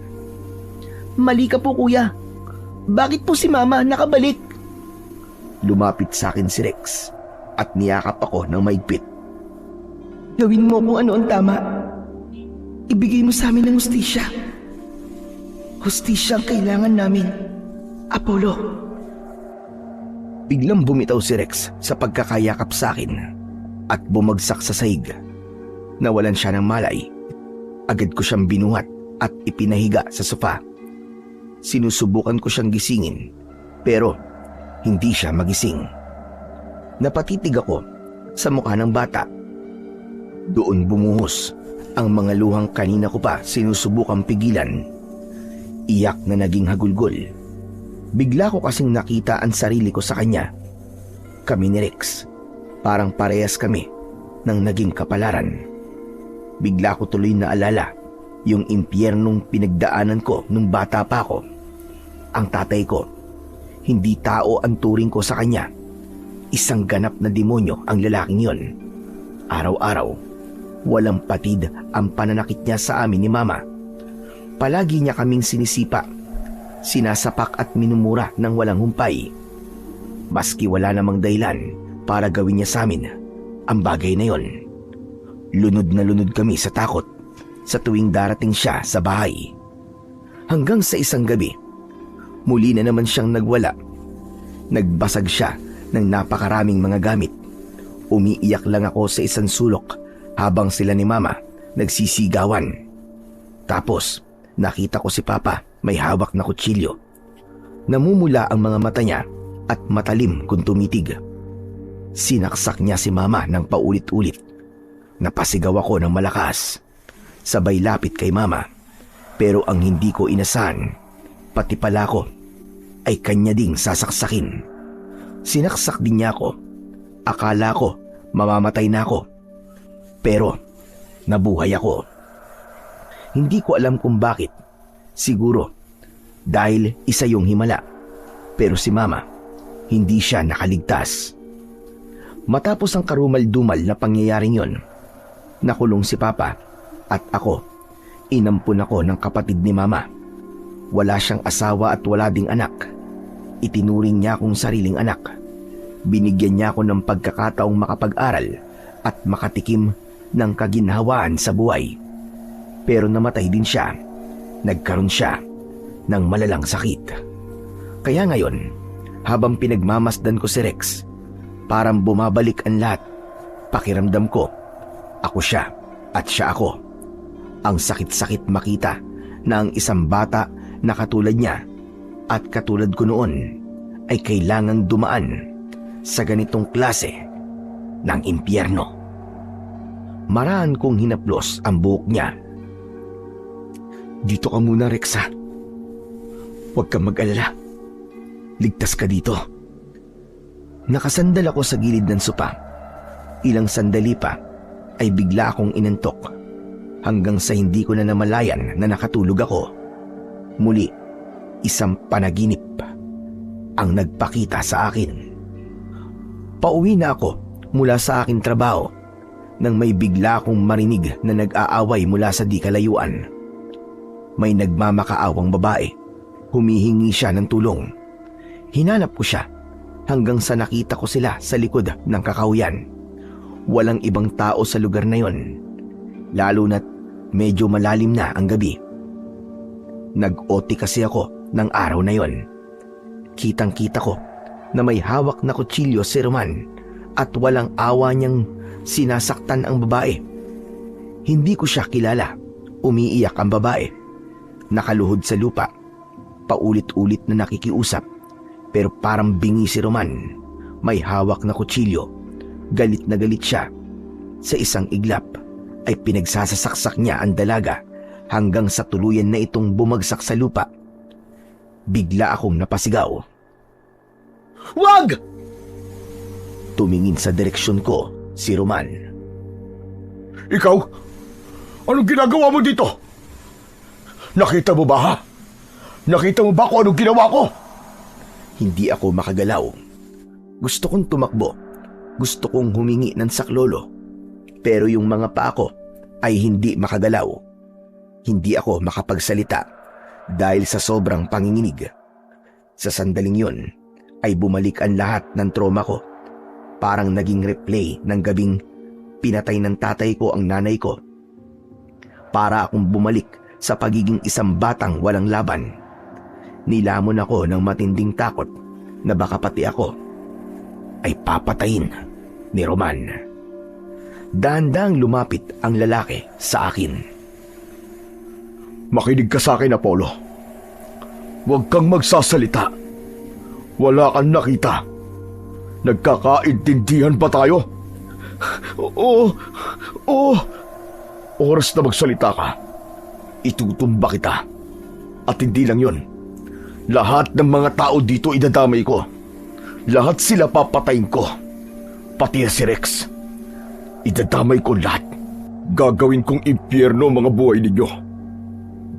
Mali ka po, Kuya. Bakit po si Mama nakabalik? Lumapit sa akin si Rex at niyakap ako ng maigpit. Gawin mo kung ano ang tama. Ibigay mo sa amin ang hustisya. Hustisya ang kailangan namin, Apollo. Biglang bumitaw si Rex sa pagkakayakap sa akin at bumagsak sa sahig. Nawalan siya ng malay. Agad ko siyang binuhat at ipinahiga sa sofa. Sinusubukan ko siyang gisingin pero hindi siya magising. Napatitig ako sa mukha ng bata. Doon bumuhos ang mga luhang kanina ko pa sinusubukang pigilan. Iyak na naging hagulgol. Bigla ko kasing nakita ang sarili ko sa kanya. Kami ni Rex, parang parehas kami ng naging kapalaran. Bigla ko tuloy na alala yung impyernong pinagdaanan ko nung bata pa ako. Ang tatay ko, hindi tao ang turing ko sa kanya. Isang ganap na demonyo ang lalaking yon. Araw-araw, walang patid ang pananakit niya sa amin ni Mama. Palagi niya kaming sinisipa, sinasapak at minumura ng walang humpay. Maski wala namang dahilan para gawin niya sa amin ang bagay na yon. Lunod na lunod kami sa takot sa tuwing darating siya sa bahay. Hanggang sa isang gabi, muli na naman siyang nagwala. Nagbasag siya ng napakaraming mga gamit. Umiiyak lang ako sa isang sulok habang sila ni Mama nagsisigawan. Tapos nakita ko si Papa may hawak na kutsilyo. Namumula ang mga mata niya at matalim kung tumitig. Sinaksak niya si Mama ng paulit-ulit. Napasigaw ako ng malakas. Sabay lapit kay Mama. Pero ang hindi ko inasahan, pati pala ko, ay kanya ding sasaksakin. Sinaksak din niya ako. Akala ko mamamatay na ako. Pero nabuhay ako. Hindi ko alam kung bakit. Siguro dahil isa yung himala. Pero si Mama, hindi siya nakaligtas. Matapos ang karumal-dumal na pangyayaring yon, nakulong si Papa at ako. Inampun ako ng kapatid ni Mama. Wala siyang asawa at wala ding anak. Itinuring niya akong sariling anak. Binigyan niya ako ng pagkakataong makapag-aral at makatikim ng kaginhawaan sa buhay. Pero namatay din siya. Nagkaroon siya ng malalang sakit. Kaya ngayon, habang pinagmamasdan ko si Rex, parang bumabalik ang lahat. Pakiramdam ko, ako siya at siya ako. Ang sakit-sakit makita na ang isang bata na katulad niya at katulad ko noon ay kailangang dumaan sa ganitong klase ng impyerno. Maraan kong hinaplos ang buhok niya. Dito ka muna, Rex, ha? Huwag kang mag-alala. Ligtas ka dito. Nakasandal ako sa gilid ng sopa. Ilang sandali pa ay bigla akong inantok hanggang sa hindi ko na namalayan na nakatulog ako. Muli, isang panaginip ang nagpakita sa akin. Pauwi na ako mula sa aking trabaho nang may bigla akong marinig na nag-aaway mula sa di kalayuan. May nagmamakaawang babae. Humihingi siya ng tulong. Hinanap ko siya hanggang sa nakita ko sila sa likod ng kakahuyan. Walang ibang tao sa lugar na yon, lalo na't medyo malalim na ang gabi. Nag-OT kasi ako ng araw na yon. Kitang-kita ko na may hawak na kutsilyo si Roman at walang awa niyang sinasaktan ang babae. Hindi ko siya kilala. Umiiyak ang babae. Nakaluhod sa lupa. Paulit-ulit na nakikiusap. Pero parang bingi si Roman. May hawak na kutsilyo. Galit na galit siya. Sa isang iglap ay pinagsasasaksak niya ang dalaga hanggang sa tuluyan na itong bumagsak sa lupa. Bigla akong napasigaw. Wag! Tumingin sa direksyon ko si Roman. Ikaw? Anong ginagawa mo dito? Nakita mo ba, ha? Nakita mo ba kung anong ginawa ko? Hindi ako makagalaw. Gusto kong tumakbo. Gusto kong humingi ng saklolo. Pero yung mga paa ko ay hindi makagalaw. Hindi ako makapagsalita dahil sa sobrang panginginig. Sa sandaling yun ay bumalik ang lahat ng trauma ko. Parang naging replay ng gabing pinatay ng tatay ko ang nanay ko. Para akong bumalik sa pagiging isang batang walang laban. Nilamon ako ng matinding takot na baka pati ako ay papatayin ni Roman. Dahan-dahang lumapit ang lalaki sa akin. Makinig ka sa akin, Apollo. Huwag kang magsasalita. Wala kang nakita. Nagkakaintindihan ba tayo? Oo. Oras na magsalita ka. Itutumba kita. At hindi lang yun. Lahat ng mga tao dito idadamay ko. Lahat sila papatayin ko. Pati si Rex. Idadamay ko lahat. Gagawin kong impyerno ang mga buhay ninyo.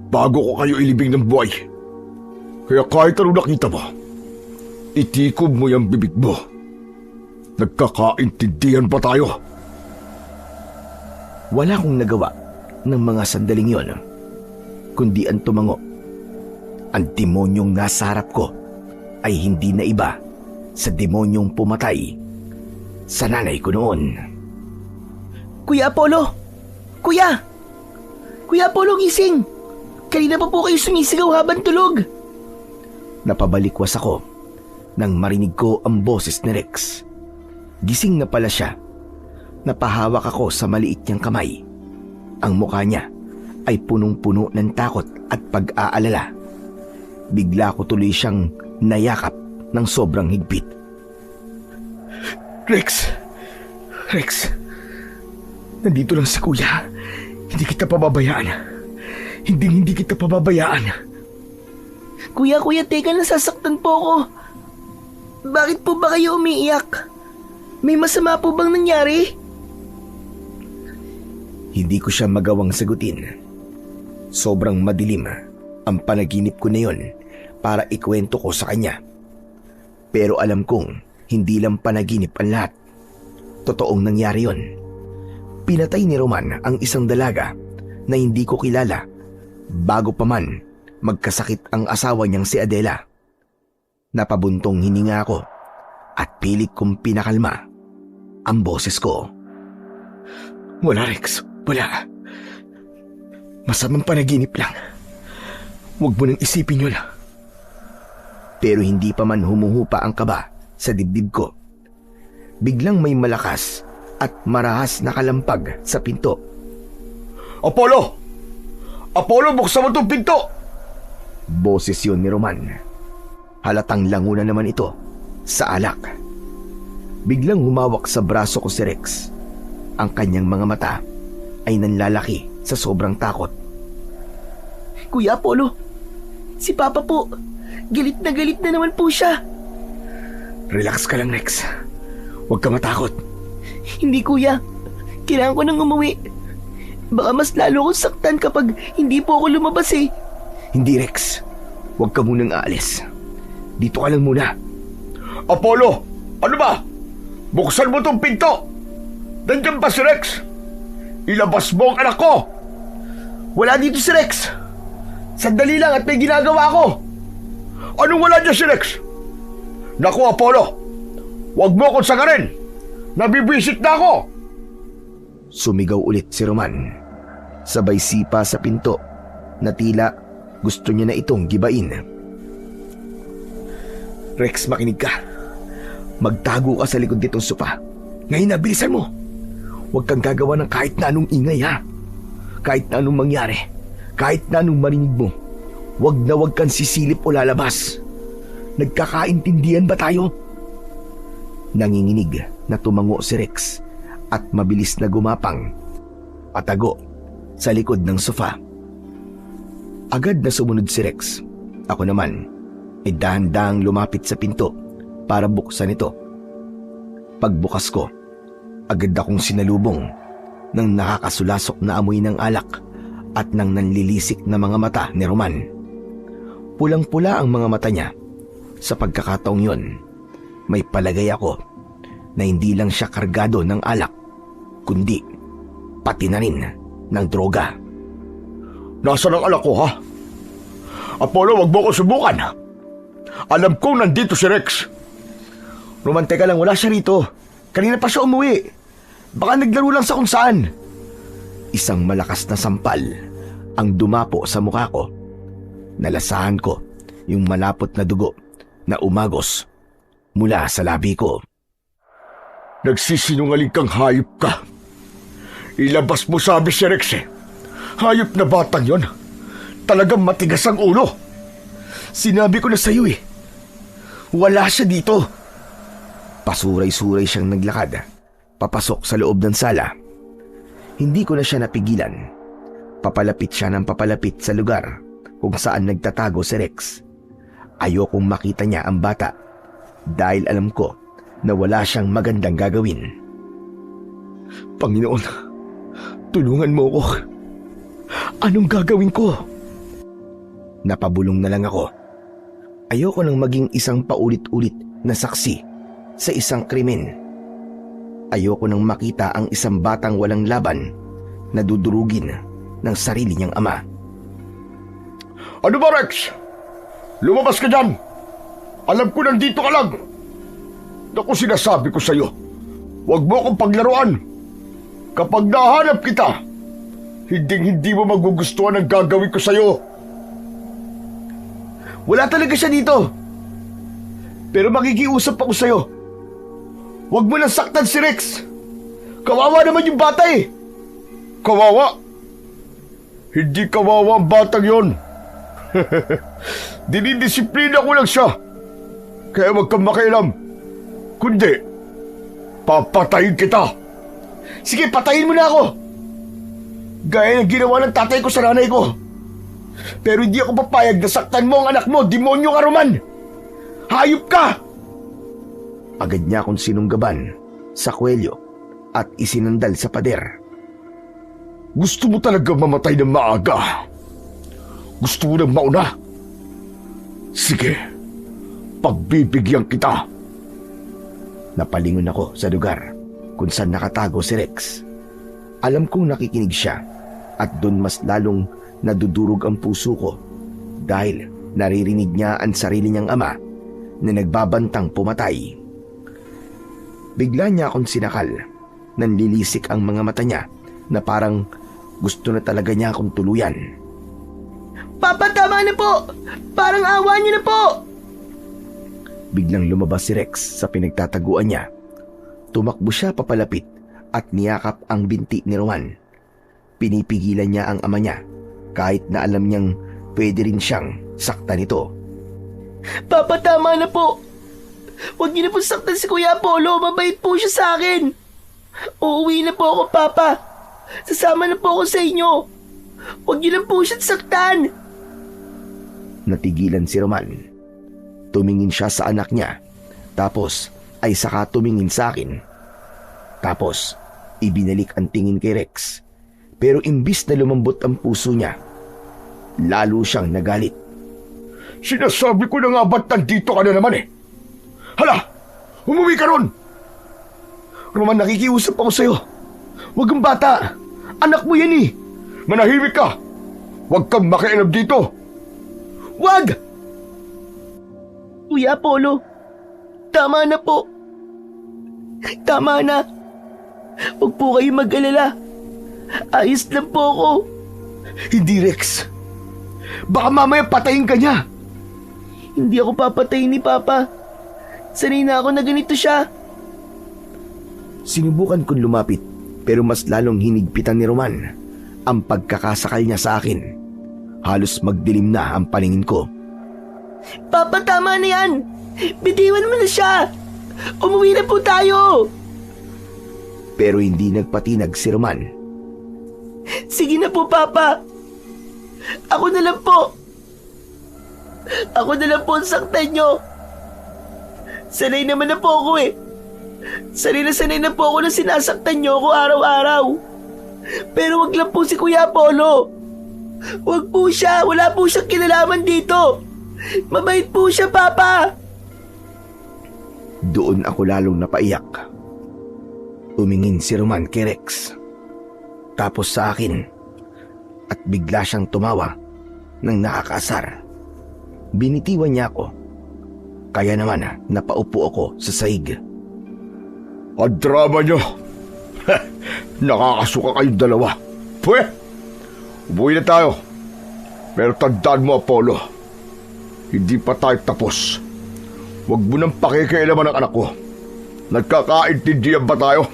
Bago ko kayo ilibing ng buhay. Kaya kahit ano nakita mo, itikob mo yung bibig mo. Nagkakaintindihan ba tayo? Wala akong nagawa ng mga sandaling yon, kundi ang tumango. Ang demonyong nasa harap ko ay hindi na iba sa demonyong pumatay sa nanay ko noon. Kuya Apollo! Kuya! Kuya Apollo, gising! Kanina pa po kayo sumisigaw habang tulog. Napabalikwas ako nang marinig ko ang boses ni Rex. Gising na pala siya. Napahawak ako sa maliit niyang kamay. Ang mukha niya ay punong-puno ng takot at pag-aalala. Bigla ko tuloy siyang nayakap ng sobrang higpit. Rex! Nandito lang si Kuya. Hindi kita pababayaan. Hindi kita pababayaan. Kuya, teka, nasasaktan po ako. Bakit po ba kayo umiiyak? May masama po bang nangyari? Hindi ko siya magawang sagutin. Sobrang madilim ang panaginip ko na yon para ikwento ko sa kanya. Pero alam kong hindi lang panaginip ang lahat. Totoong nangyari yon. Pinatay ni Roman ang isang dalaga na hindi ko kilala bago pa man magkasakit ang asawa niyang si Adela. Napabuntong hininga ako at pilit kong pinakalma ang boses ko. Wala, Rex. Wala. Masamang panaginip lang. Huwag mo nang isipin yun. Pero hindi pa man humuhupa ang kaba sa dibdib ko. Biglang may malakas at marahas na kalampag sa pinto. Apollo! Apollo, buksan mo itong pinto! Boses yun ni Roman. Halatang languna naman ito sa alak. Biglang humawak sa braso ko si Rex. Ang kanyang mga mata ay nanlalaki sa sobrang takot. Kuya Apollo, si Papa po, galit na naman po siya. Relax ka lang, Rex. Huwag ka matakot. Hindi, Kuya. Kailangan ko nang umuwi. Baka mas lalo akong saktan kapag hindi po ako lumabas eh. Hindi, Rex. Huwag ka munang aalis. Dito ka lang muna. Apollo! Ano ba? Buksan mo itong pinto! Nandiyan ba si Rex? Ilabas mo ang anak ko! Wala dito si Rex. Sandali lang at may ginagawa ko! Anong wala dyan si Rex? Naku, Apollo! Huwag mo akong sagarin! Nabibwisit na ako! Sumigaw ulit si Roman. Sabay sipa sa pinto na tila gusto niya na itong gibain. Rex, makinig ka. Magtago ka sa likod nitong sopa. Ngayon na, bilisan mo. Huwag kang gagawa ng kahit na anong ingay, ha? Kahit na anong mangyari, kahit na anong marinig mo, huwag kang sisilip o lalabas. Nagkakaintindihan ba tayo? Nanginginig na tumango si Rex at mabilis na gumapang patago sa likod ng sofa. Agad na sumunod si Rex. Ako naman ay dahan-dahang lumapit sa pinto para buksan ito. Pagbukas ko, agad akong sinalubong ng nakakasulasok na amoy ng alak at ng nanlilisik na mga mata ni Roman. Pulang-pula ang mga mata niya. Sa pagkakataong yon, may palagay ako na hindi lang siya kargado ng alak, kundi pati na rin ng droga. Nasaan ang alak ko, ha? Apollo, wag mo ko subukan. Alam kong nandito si Rex. Roman, teka lang, wala siya rito. Kanina pa siya umuwi. Baka naglaro lang sa kung saan. Isang malakas na sampal ang dumapo sa mukha ko. Nalasahan ko yung malapot na dugo na umagos mula sa labi ko. Nagsisinungaling kang hayop ka. Ilabas mo sabi si Rex eh. Hayop na batang yon. Talagang matigas ang ulo. Sinabi ko na sa'yo eh. Wala siya dito. Pasuray-suray siyang naglakad, papasok sa loob ng sala. Hindi ko na siya napigilan. Papalapit siya ng papalapit sa lugar kung saan nagtatago si Rex. Ayokong makita niya ang bata dahil alam ko na wala siyang magandang gagawin. Panginoon, tulungan mo ko. Anong gagawin ko? Napabulong na lang ako. Ayoko nang maging isang paulit-ulit na saksi sa isang krimen. Ayoko nang makita ang isang batang walang laban na dudurugin ng sarili niyang ama. Ano ba, Rex? Lumabas ka dyan! Alam ko nandito ka lang! Naku, sinasabi ko sa'yo, huwag mo akong paglaruan! Kapag nahanap kita, hindi mo magugustuhan ang gagawin ko sa'yo! Wala talaga siya dito! Pero makikiusap ako sa'yo. Huwag mo nang saktan si Rex! Kawawa naman yung bata eh! Kawawa? Hindi kawawa ang batang yon. Dinidisiplina ko lang siya. Kaya wag kang makialam. Kundi, papatayin kita. Sige, patayin mo na ako! Gaya ng ginawa ng tatay ko sa nanay ko. Pero hindi ako papayag na saktan mo ang anak mo, demonyo ka, Roman! Hayop ka! Agad niya akong sinunggaban sa kwelyo at isinandal sa pader. Gusto mo talaga mamatay ng maaga? Gusto mo nang mauna? Sige, pagbibigyan kita. Napalingon ako sa lugar kung saan nakatago si Rex. Alam kong nakikinig siya at doon mas lalong nadudurog ang puso ko dahil naririnig niya ang sarili niyang ama na nagbabantang pumatay. Bigla niya akong sinakal. Nanlilisik ang mga mata niya na parang gusto na talaga niya akong tuluyan. Papa, tama na po! Parang awa niyo na po! Biglang lumabas si Rex sa pinagtataguan niya. Tumakbo siya papalapit at niyakap ang binti ni Roman. Pinipigilan niya ang ama niya kahit na alam niyang pwede rin siyang saktan nito. Papa, tama na po! Huwag niyo na po saktan si Kuya Apollo. Mabait po siya sa akin. Uuwi na po ako, Papa. Sasama na po ako sa inyo. Huwag niyo lang po siya saktan. Natigilan si Roman. Tumingin siya sa anak niya. Tapos ay saka tumingin sa akin. Tapos ibinalik ang tingin kay Rex. Pero imbis na lumambot ang puso niya, lalo siyang nagalit. Sinasabi ko na nga ba't nandito ka na naman eh? Hala! Umuwi ka ron! Roman, nakikiusap ako sa'yo. Huwag ang bata. Anak mo yan eh. Manahimik ka! Huwag kang makialam dito! Wag! Kuya Apollo, tama na po. Tama na. Huwag po kayo mag-alala. Ayos lang po ako. Hindi, Rex. Baka mamaya patayin ka niya. Hindi ako papatayin ni Papa. Sanay na ako na ganito siya. Sinubukan kong lumapit pero mas lalong hinigpitan ni Roman ang pagkakasakal niya sa akin. Halos magdilim na ang paningin ko. Papa, tama na yan. Bitiwan mo na siya. Umuwi na po tayo. Pero hindi nagpatinag si Roman. Sige na po, Papa. Ako na lang po. Ako na lang po ang saktan nyo. Sanay naman na po ako eh. Sanay na po ako na sinasaktan nyo ako araw-araw. Pero wag lang po si Kuya Apollo. Wag po siya. Wala po siyang kinalaman dito. Mabait po siya, Papa. Doon ako lalong napaiyak. Tumingin si Roman kay Rex. Tapos sa akin. At bigla siyang tumawa ng nakakaasar. Binitiwan niya ako Kaya naman napaupo ako sa sahig. Ang drama nyo. Nakakasuka kayong dalawa. Pwe, umuwi na tayo. Pero tandaan mo, Apollo, hindi pa tayo tapos. Huwag mo nang pakikialaman ng anak ko. Nagkakaintindihan ba tayo?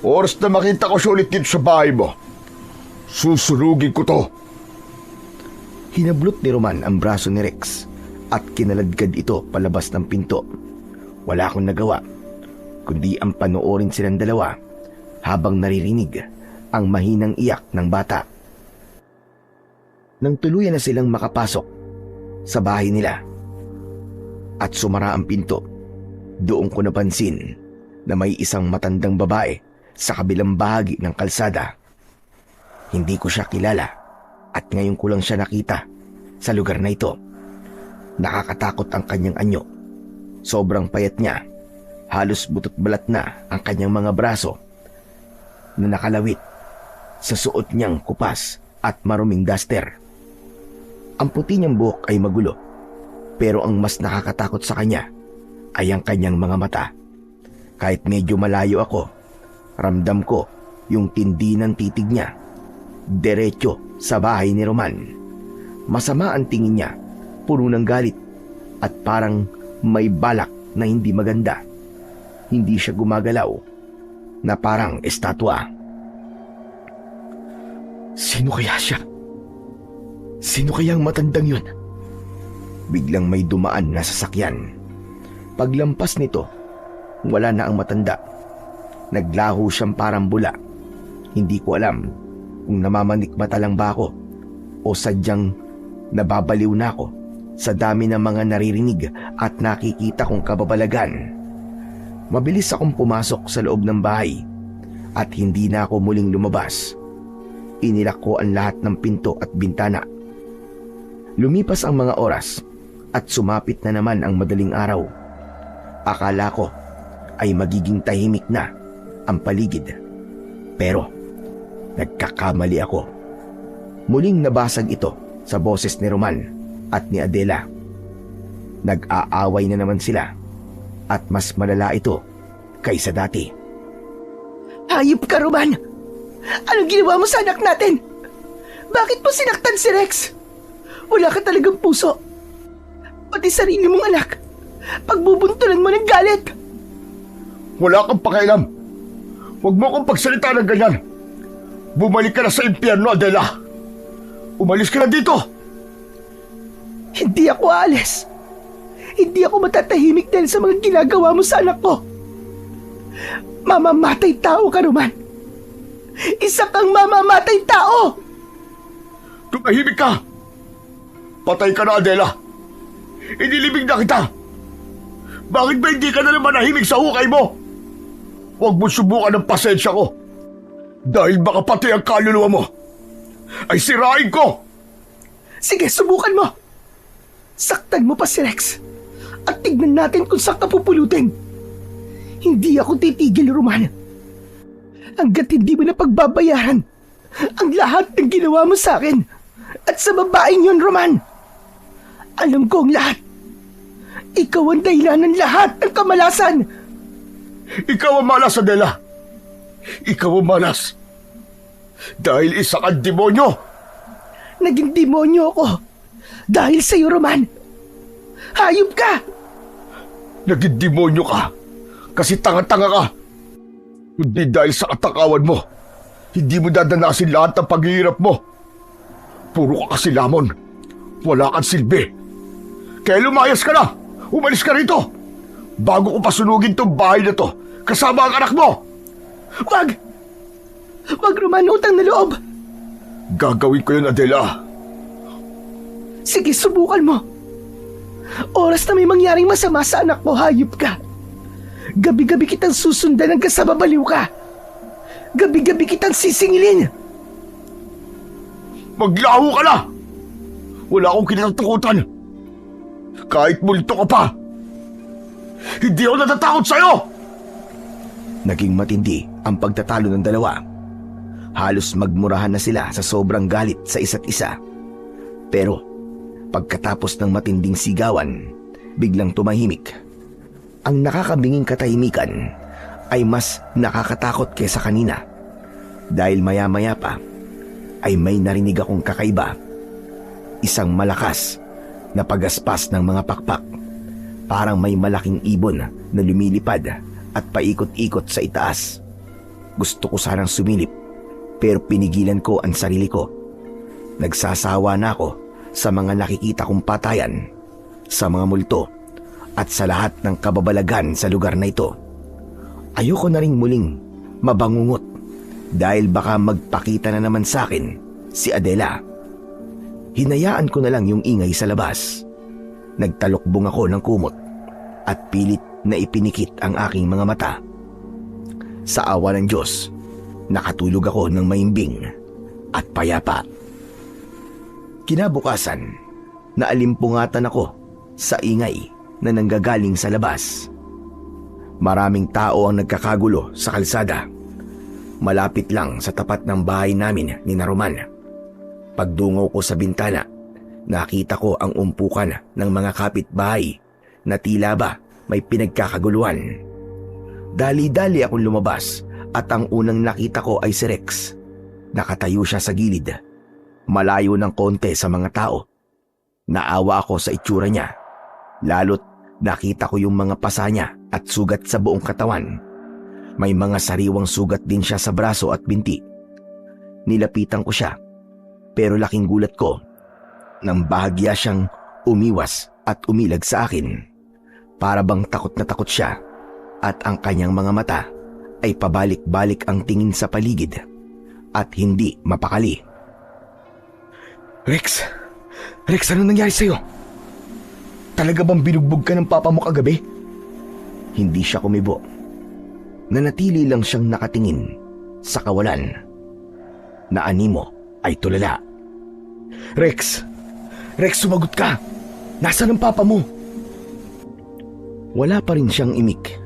Oras na makita ko siya ulit dito sa bahay mo, susunugin ko to. Hinablot ni Roman ang braso ni Rex at kinaladkad ito palabas ng pinto. Wala akong nagawa, kundi ang panoorin silang dalawa habang naririnig ang mahinang iyak ng bata. Nang tuluyan na silang makapasok sa bahay nila at sumara ang pinto, doon ko napansin na may isang matandang babae sa kabilang bahagi ng kalsada. Hindi ko siya kilala at ngayon ko lang siya nakita sa lugar na ito. Nakakatakot ang kanyang anyo. Sobrang payat niya. Halos butot balat na ang kanyang mga braso na nakalawit sa suot niyang kupas at maruming duster. Ang puti niyang buhok ay magulo, pero ang mas nakakatakot sa kanya ay ang kanyang mga mata. Kahit medyo malayo ako, ramdam ko yung tindi ng titig niya. Diretso sa bahay ni Roman. Masama ang tingin niya, puno ng galit at parang may balak na hindi maganda. Hindi siya gumagalaw na parang estatwa. Sino kaya siya? Sino kaya ang matandang yun? Biglang may dumaan na sasakyan. Paglampas nito, wala na ang matanda. Naglaho siyang parang bula. Hindi ko alam kung namamanikmata lang ba ako o sadyang nababaliw na ako sa dami ng mga naririnig at nakikita kong kababalagan. Mabilis akong pumasok sa loob ng bahay at hindi na ako muling lumabas. Inilak ko ang lahat ng pinto at bintana. Lumipas ang mga oras at sumapit na naman ang madaling araw. Akala ko ay magiging tahimik na ang paligid. Pero nagkakamali ako. Muling nabasag ito sa boses ni Roman at ni Adela. Nag-aaway na naman sila at mas malala ito kaysa dati. Hayop ka, Roman! Anong ginawa mo sa anak natin? Bakit mo sinaktan si Rex? Wala ka talagang puso. Pati sarili mong anak, pagbubuntulan mo ng galit. Wala kang pakialam. Huwag mo akong pagsalita ng ganyan. Bumalik ka na sa impyerno, Adela. Umalis ka na dito. Hindi ako aalis. Hindi ako matatahimik dahil sa mga ginagawa mo sa anak ko. Mamamatay tao ka, Roman. Isa kang mamamatay tao. Tumahimik ka. Patay ka na, Adela. Inilibig na kita. Bakit ba hindi ka na naman nahimik sa hukay mo? Huwag mo subukan ng pasensya ko. Dahil baka pati ang kaluluwa mo ay sirain ko. Sige, subukan mo. Saktan mo pa si Rex. At tignan natin kung saan ka pupulutin. Hindi ako titigil, Roman. Hanggat hindi mo na pagbabayaran ang lahat ng ginawa mo sa akin at sa babaeng yun, Roman. Alam ko ang lahat. Ikaw ang dahilan ng lahat ng kamalasan. Ikaw ang malas, Adela. Ikaw ang malas. Dahil isa kang demonyo. Naging demonyo ako dahil sa iyo, Roman. Hayop ka. Naging demonyo ka kasi tanga-tanga ka. Hindi dahil sa katakawan mo, hindi mo dadanasin lahat ng paghihirap mo. Puro ka kasi lamon. Wala kang silbi. Kaya lumayas ka na. Umalis ka rito. Bago ko pasunugin tong bahay na to, kasama ang anak mo. Wag! Wag, Roman, utang na loob. Gagawin ko yun, Adela. Sige, subukan mo. Oras na may mangyaring masama sa anak mo, hayop ka. Gabi-gabi kitang susundan hanggang sa babaliw ka. Gabi-gabi kitang sisingilin. Maglaho ka na! Wala akong kinatatakutan. Kahit multo ka pa. Hindi ako natatakot sa'yo! Naging matindi ang pagtatalo ng dalawa. Halos magmurahan na sila sa sobrang galit sa isa't isa. Pero pagkatapos ng matinding sigawan, biglang tumahimik. Ang nakakabinging katahimikan ay mas nakakatakot kaysa kanina dahil maya-maya pa ay may narinig akong kakaiba. Isang malakas na pagaspas ng mga pakpak. Parang may malaking ibon na lumilipad at paikot-ikot sa itaas. Gusto ko sanang sumilip pero pinigilan ko ang sarili ko. Nagsasawa na ako sa mga nakikita kong patayan, sa mga multo at sa lahat ng kababalagan sa lugar na ito. Ayoko na ring muling mabangungot dahil baka magpakita na naman sa akin si Adela. Hinayaan ko na lang yung ingay sa labas. Nagtalokbong ako ng kumot at pilit na ipinikit ang aking mga mata. Sa awa ng Diyos, nakatulog ako ng maimbing at payapa. Kinabukasan, naalimpungatan ako sa ingay na nanggagaling sa labas. Maraming tao ang nagkakagulo sa kalsada. Malapit lang sa tapat ng bahay namin ni Roman. Pagdungaw ko sa bintana, nakita ko ang umpukan ng mga kapitbahay na tila ba may pinagkakaguluhan. Dali-dali akong lumabas at ang unang nakita ko ay si Rex. Nakatayo siya sa gilid, malayo ng konti sa mga tao. Naawa ako sa itsura niya, lalo't nakita ko yung mga pasa niya at sugat sa buong katawan. May mga sariwang sugat din siya sa braso at binti. Nilapitan ko siya, pero laking gulat ko nang bahagya siyang umiwas at umilag sa akin. Para bang takot na takot siya at ang kanyang mga mata ay pabalik-balik ang tingin sa paligid at hindi mapakali. Rex! Rex, ano nangyari sa'yo? Talaga bang binugbog ka ng papa mo kagabi? Hindi siya kumibo. Nanatili lang siyang nakatingin sa kawalan. Na animo ay tulala. Rex! Rex, sumagot ka! Nasaan ang papa mo? Wala pa rin siyang imik.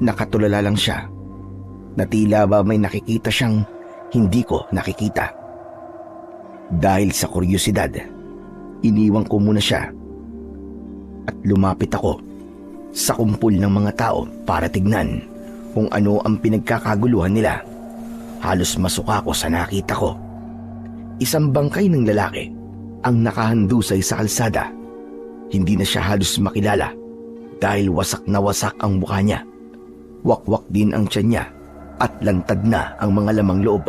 Nakatulala lang siya. Na tila ba may nakikita siyang hindi ko nakikita. Dahil sa kuryosidad, iniwan ko muna siya at lumapit ako sa kumpul ng mga tao para tignan kung ano ang pinagkakaguluhan nila. Halos masuka ko sa nakita ko. Isang bangkay ng lalaki ang nakahandusay sa kalsada. Hindi na siya halos makilala dahil wasak na wasak ang mukha niya. Wakwak din ang tiyan niya at lantad na ang mga lamang loob.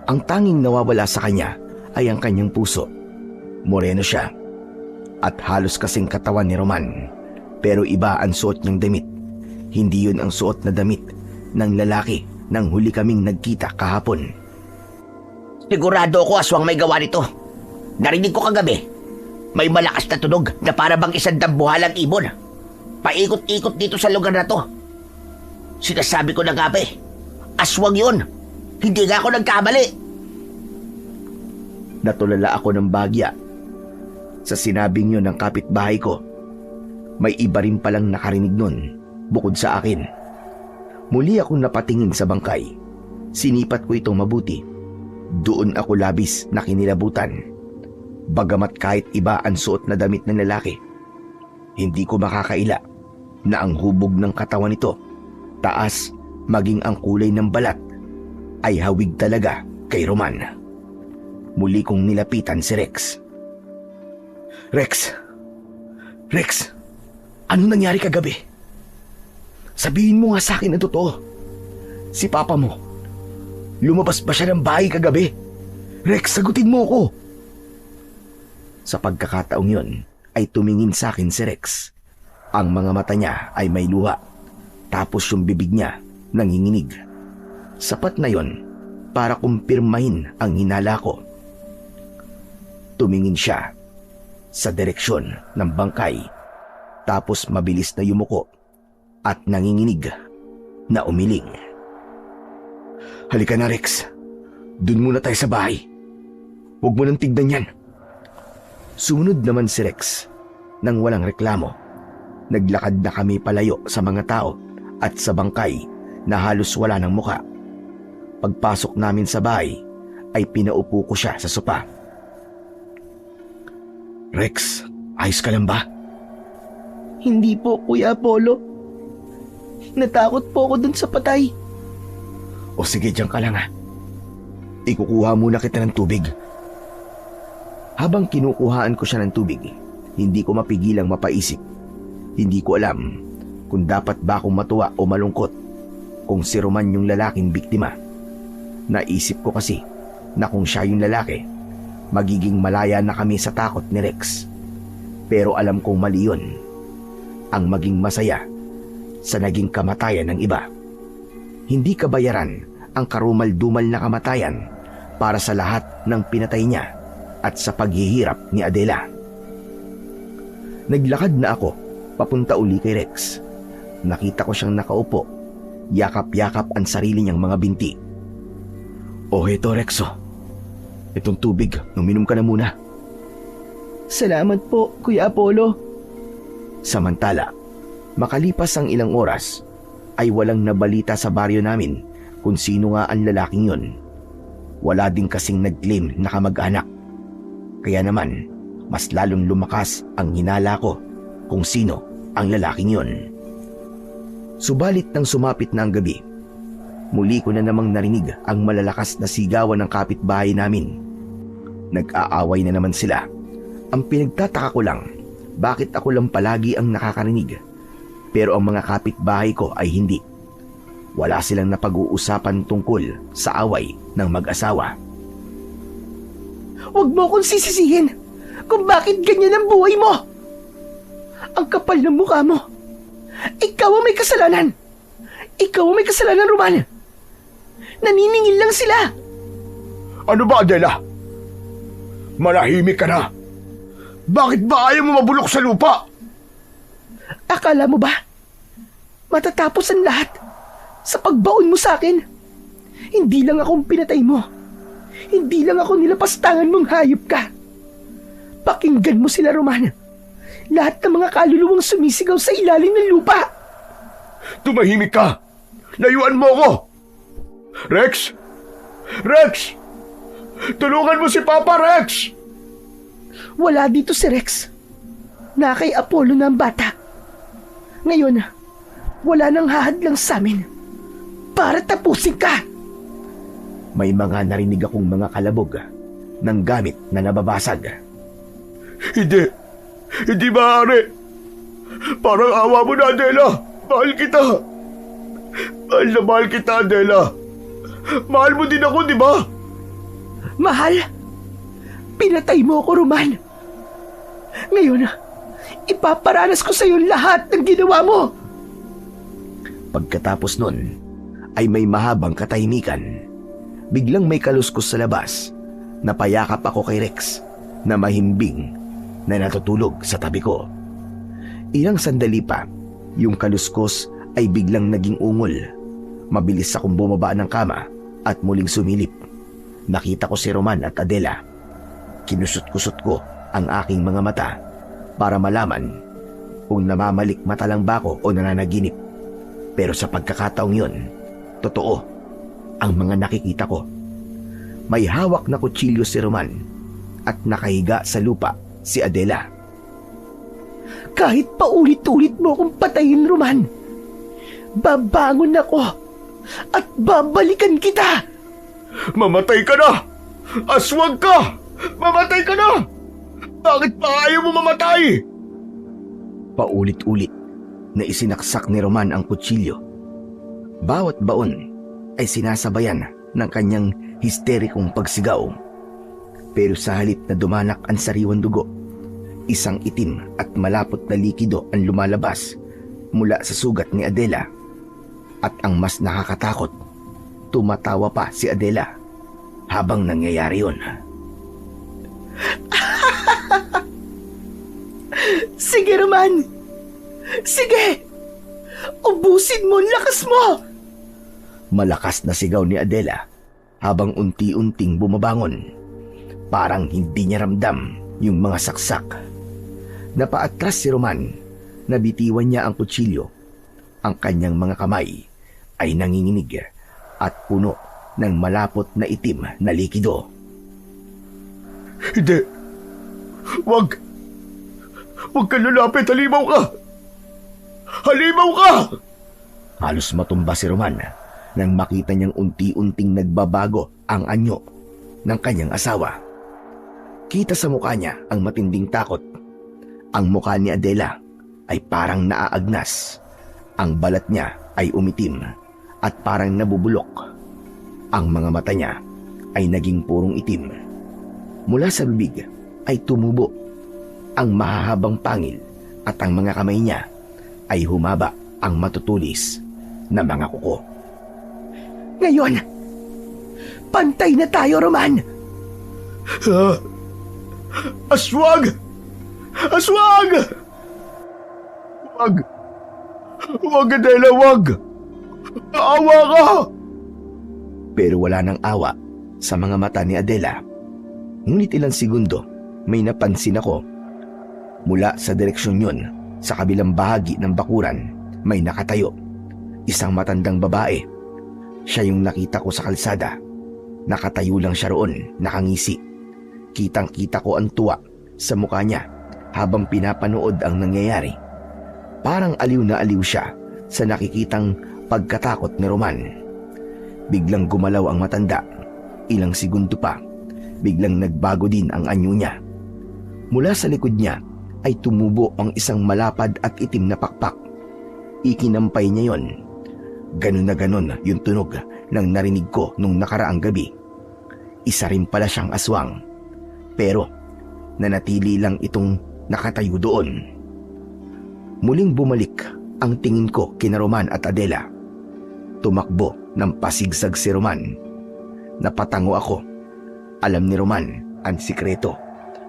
Ang tanging nawawala sa kanya ay ang kanyang puso. Moreno siya at halos kasing katawan ni Roman, pero iba ang suot niyang damit. Hindi yun ang suot na damit ng lalaki nang huli kaming nagkita kahapon. Sigurado ako aswang may gawa nito. Narinig ko kagabi. May malakas na tunog na para bang isang dambuhalang ibon. Paikot-ikot dito sa lugar na to. Sinasabi ko na nga ba aswang yun. Hindi nga ako nagkamali. Natulala ako ng bagya sa sinabing yun ng kapitbahay ko. May iba rin palang nakarinig nun bukod sa akin. Muli akong napatingin sa bangkay. Sinipat ko itong mabuti. Doon ako labis na kinilabutan. Bagamat kahit iba ang suot na damit ng lalaki, hindi ko makakaila na ang hubog ng katawan nito, taas maging ang kulay ng balat, ay hawig talaga kay Roman. Muli kong nilapitan si Rex. Rex! Rex! Ano nangyari kagabi? Sabihin mo nga sa akin ang totoo. Si papa mo, lumabas ba siya ng bahay kagabi? Rex, sagutin mo ko! Sa pagkakataong yun ay tumingin sa akin si Rex. Ang mga mata niya ay may luha, tapos yung bibig niya nanginginig. Sapat na yon para kumpirmahin ang hinala ko. Tumingin siya sa direksyon ng bangkay, tapos mabilis na yumuko at nanginginig na umiling. Halika na, Rex. Doon muna tayo sa bahay. Huwag mo nang tignan yan. Sumunod naman si Rex nang walang reklamo. Naglakad na kami palayo sa mga tao at sa bangkay na halos wala ng muka. Pagpasok namin sa bahay ay pinaupo ko siya sa sopa. Rex, ayos ka lang ba? Hindi po, Kuya Apollo. Natakot po ako dun sa patay. O sige, diyan ka lang ha. Ikukuha muna kita ng tubig. Habang kinukuhaan ko siya ng tubig, hindi ko mapigilang mapaisip. Hindi ko alam kung dapat ba akong matuwa o malungkot kung si Roman yung lalaking biktima. Naisip ko kasi na kung siya yung lalaki, magiging malaya na kami sa takot ni Rex. Pero alam kong mali yun. Ang maging masaya sa naging kamatayan ng iba. Hindi kabayaran ang karumal-dumal na kamatayan para sa lahat ng pinatay niya at sa paghihirap ni Adela. Naglakad na ako papunta uli kay Rex. Nakita ko siyang nakaupo, yakap-yakap ang sarili niyang mga binti. O heto Rexo, itong tubig, uminom ka na muna. Salamat po, Kuya Apollo. Samantala, makalipas ang ilang oras, ay walang nabalita sa baryo namin kung sino nga ang lalaking yun. Wala din kasing nag-claim na kamag-anak. Kaya naman, mas lalong lumakas ang hinala ko kung sino ang lalaking yun. Subalit nang sumapit na ang gabi, muli ko na namang narinig ang malalakas na sigawan ng kapitbahay namin. Nag-aaway na naman sila. Ang pinagtataka ko lang, bakit ako lang palagi ang nakakarinig? Pero ang mga kapitbahay ko ay hindi. Wala silang napag-uusapan tungkol sa away ng mag-asawa. Huwag mo akong sisisihin kung bakit ganyan ang buhay mo. Ang kapal ng mukha mo. Ikaw ang may kasalanan. Ikaw ang may kasalanan, Roman. Naniningil lang sila. Ano ba, Adela? Manahimik ka na. Bakit ba ayaw mo mabulok sa lupa? Akala mo ba matatapos ang lahat sa pagbaon mo sa akin? Hindi lang akong pinatay mo. Hindi lang ako nilapastangan mong hayop ka. Pakinggan mo sila, Roman. Lahat ng mga kaluluwang sumisigaw sa ilalim ng lupa. Tumahimik ka. Layuan mo ako. Rex! Rex! Tulungan mo si Papa, Rex! Wala dito si Rex. Na kay Apollo na ang bata. Ngayon, wala nang hahadlang sa amin para tapusin ka. May mga narinig akong mga kalabog ng gamit na nababasag. Hindi. Hindi maaari. Parang awa mo na, Adela. Mahal kita. Mahal na mahal kita, Adela. Mahal mo din ako, di ba? Mahal, pinatay mo ako, Roman. Ngayon, ipaparanas ko sa iyo lahat ng ginawa mo. Pagkatapos nun, ay may mahabang katahimikan. Biglang may kaluskos sa labas. Napayakap ako kay Rex na mahimbing na natutulog sa tabi ko. Ilang sandali pa, yung kaluskos ay biglang naging ungol. Mabilis akong bumaba ng kama at muling sumilip. Nakita ko si Roman at Adela. Kinusot-kusot ko ang aking mga mata para malaman kung namamalikmata lang ba ako o nananaginip. Pero sa pagkakataong yun, totoo ang mga nakikita ko. May hawak na kutsilyo si Roman at nakahiga sa lupa si Adela. Kahit paulit-ulit mo akong patayin, Roman, babangon ako at babalikan kita. Mamatay ka na! Aswang ka! Mamatay ka na! Bakit pa ayaw mo mamatay? Paulit-ulit na isinaksak ni Roman ang kutsilyo. Bawat baon ay sinasabayan ng kanyang histerikong pagsigaw. Pero sa halip na dumanak ang sariwang dugo, isang itim at malapot na likido ang lumalabas mula sa sugat ni Adela. At ang mas nakakatakot, tumatawa pa si Adela habang nangyayari yun. Sige, Roman. Sige. Ubusin mo ang lakas mo. Malakas na sigaw ni Adela habang unti-unting bumabangon. Parang hindi niya ramdam yung mga saksak. Napaatras si Roman. Nabitiwan niya ang kutsilyo. Ang kanyang mga kamay ay nanginginig at puno ng malapot na itim na likido. Hindi. Huwag ka lalapit, halimaw ka. Halimaw ka! Halos matumba si Roman nang makita niyang unti-unting nagbabago ang anyo ng kanyang asawa. Kita sa mukha niya ang matinding takot. Ang mukha ni Adela ay parang naaagnas. Ang balat niya ay umitim at parang nabubulok. Ang mga mata niya ay naging purong itim. Mula sa bibig ay tumubo ang mahahabang pangil at ang mga kamay niya ay humaba ang matutulis na mga kuko. Ngayon, pantay na tayo, Roman. Aswag! Aswag! Wag! Wag, Adela, wag! Awa ka! Pero wala nang awa sa mga mata ni Adela. Ngunit ilang segundo, may napansin ako. Mula sa direksyon yun, sa kabilang bahagi ng bakuran, may nakatayo. Isang matandang babae. Siya yung nakita ko sa kalsada. Nakatayo lang siya roon, nakangisi. Kitang-kita ko ang tuwa sa mukha niya habang pinapanood ang nangyayari. Parang aliw na aliw siya sa nakikitang pagkatakot ni Roman. Biglang gumalaw ang matanda. Ilang segundo pa, biglang nagbago din ang anyo niya. Mula sa likod niya ay tumubo ang isang malapad at itim na pakpak. Ikinampay niya yon. Ganun na ganun yung tunog ng narinig ko nung nakaraang gabi. Isa rin pala siyang aswang. Pero nanatili lang itong nakatayo doon. Muling bumalik ang tingin ko kina Roman at Adela. Tumakbo ng pasigsag si Roman. Napatango ako. Alam ni Roman ang sikreto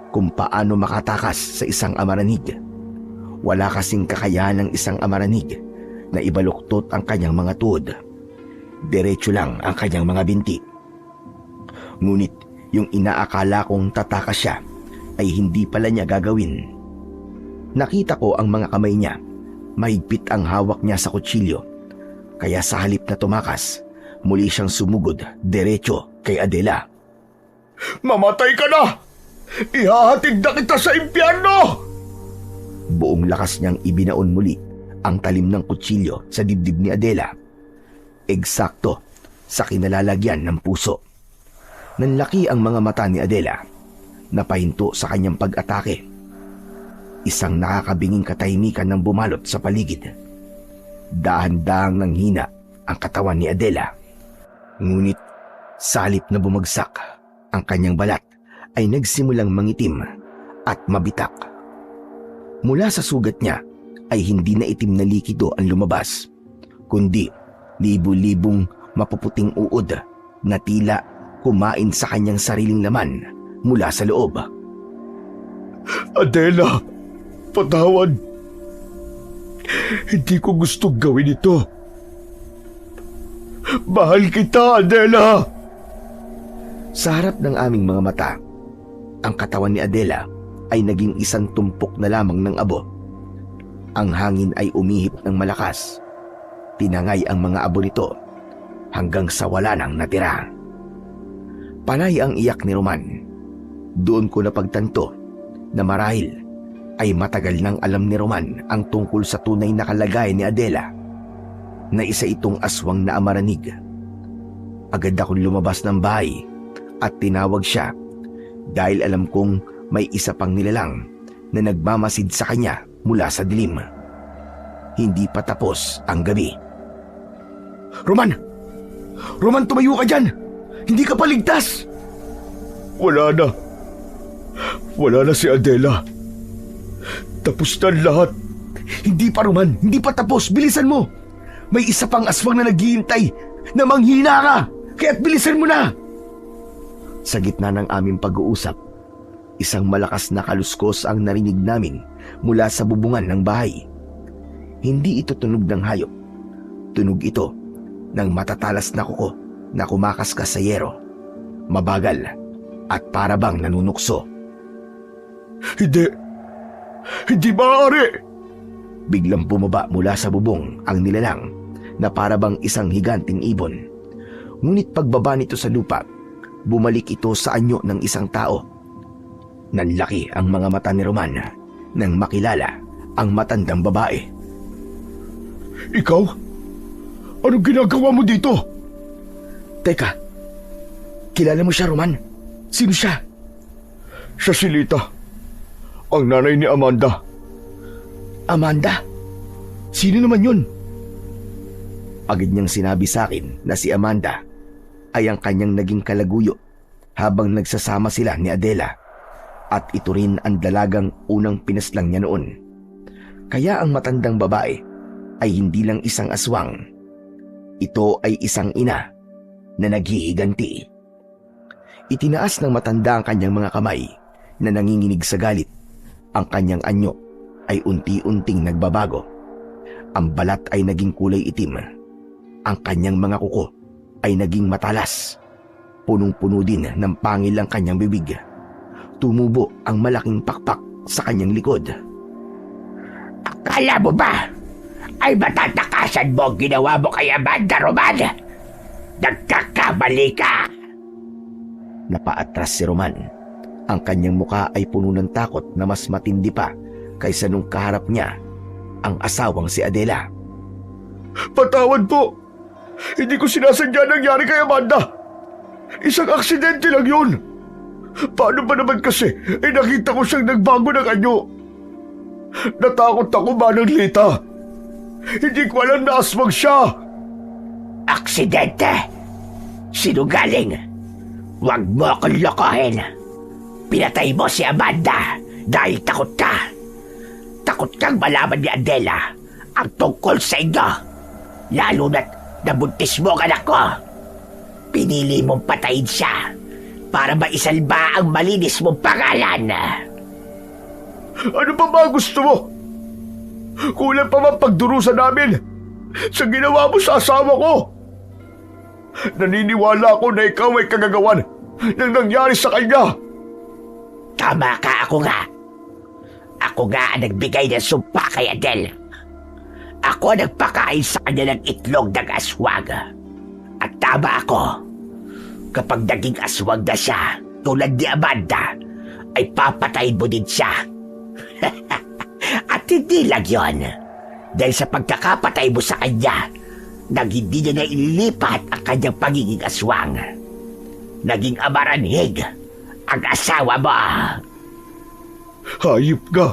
kung paano makatakas sa isang amaranig. Wala kasing kakayahan ng isang amaranig na ibaluktot ang kanyang mga tuhod. Diretso lang ang kanyang mga binti. Ngunit yung inaakala kong tatakas siya ay hindi pala niya gagawin. Nakita ko ang mga kamay niya. Mahigpit ang hawak niya sa kutsilyo. Kaya sa halip na tumakas, muli siyang sumugod diretso kay Adela. Mamatay ka na! Ihahatid na kita sa impyerno! Buong lakas niyang ibinaon muli ang talim ng kutsilyo sa dibdib ni Adela. Eksakto sa kinalalagyan ng puso. Nanlaki ang mga mata ni Adela. Napahinto sa kanyang pag-atake. Isang nakakabinging katahimikan ng bumalot sa paligid. Dahan-dahang nanghina ang katawan ni Adela. Ngunit sa halip na bumagsak ang kanyang balat ay nagsimulang mangitim at mabitak. Mula sa sugat niya ay hindi na itim na likido ang lumabas, kundi libu-libong mapuputing uod na tila kumain sa kanyang sariling laman mula sa loob. Adela, patawad. Hindi ko gusto gawin ito. Mahal kita, Adela. Sa harap ng aming mga mata, ang katawan ni Adela ay naging isang tumpok na lamang ng abo. Ang hangin ay umihip ng malakas. Tinangay ang mga abo nito hanggang sa wala nang natira. Panay ang iyak ni Roman. Doon ko napagtanto na marahil ay matagal nang alam ni Roman ang tungkol sa tunay na kalagayan ni Adela, na isa itong aswang na amaranig. Agad akong lumabas ng bahay at tinawag siya dahil alam kong may isa pang nilalang na nagmamasid sa kanya mula sa dilim. Hindi pa tapos ang gabi. Roman! Roman, tumayo ka dyan! Hindi ka paligtas! Wala na. Wala na si Adela. Tapos na lahat. Hindi pa, Roman. Hindi pa tapos. Bilisan mo. May isa pang aswang na naghihintay na manghina ka. Kaya't bilisan mo na. Sa gitna ng aming pag-uusap, isang malakas na kaluskos ang narinig namin mula sa bubungan ng bahay. Hindi ito tunog ng hayop. Tunog ito ng matatalas na kuko na kumakaskas sa yero. Mabagal at para bang nanunukso. Hindi. Hindi maaari. Biglang bumaba mula sa bubong ang nilalang na para bang isang higanting ibon. Ngunit pagbaba nito sa lupa, bumalik ito sa anyo ng isang tao. Nanlaki ang mga mata ni Roman nang makilala ang matandang babae. Ikaw? Anong ginagawa mo dito? Teka, kilala mo siya, Roman? Sino siya? Siya si Lita, ang nanay ni Amanda. Amanda? Sino naman yun? Agad niyang sinabi sa akin na si Amanda ay ang kanyang naging kalaguyo habang nagsasama sila ni Adela, at ito rin ang dalagang unang pinaslang niya noon. Kaya ang matandang babae ay hindi lang isang aswang. Ito ay isang ina na naghihiganti. Itinaas ng matanda ang kanyang mga kamay na nanginginig sa galit. Ang kanyang anyo ay unti-unting nagbabago. Ang balat ay naging kulay itim. Ang kanyang mga kuko ay naging matalas. Punong-puno din ng pangil ang kanyang bibig. Tumubo ang malaking pakpak sa kanyang likod. Akala mo ba ay matatakasan mo ang ginawa mo kay Amanda, Roman? Nagkakamali ka! Napaatras si Roman. Ang kanyang muka ay puno ng takot na mas matindi pa kaysa nung kaharap niya ang asawang si Adela. Patawad po! Hindi ko sinasadya nangyari kay Amanda. Isang aksidente lang yun. Paano ba naman kasi nakita ko siyang nagbago ng anyo? Natakot ako, Manang Lita. Hindi ko alam na aswang siya. Aksidente! Sinungaling! Huwag mo akong lokohin! Pinatay mo si Amanda dahil takot ka! Takot kang malaman ni Adela ang tungkol sa inyo! Lalo na't nabuntis mo ang anak ko! Pinili mong patayin siya para maisalba ang malinis mong pangalan! Ano pa ba gusto mo? Kulang pa man pagdurusa namin sa ginawa mo sa asawa ko. Naniniwala ako na ikaw ay kagagawan ng nangyari sa kanya. Tama ka, ako nga. Ako nga ang nagbigay ng sumpa kay Adele. Ako ang nagpakain sa kanya ng itlog ng aswang. At tama ako. Kapag naging aswang na siya, tulad ni Amanda, ay papatayin mo din siya. At hindi lang yun. Dahil sa pagkakapatay mo sa kanya, nang hindi niya na ililipat ang kanyang pagiging aswang. Naging amaranhig ang asawa mo. Hayop ka!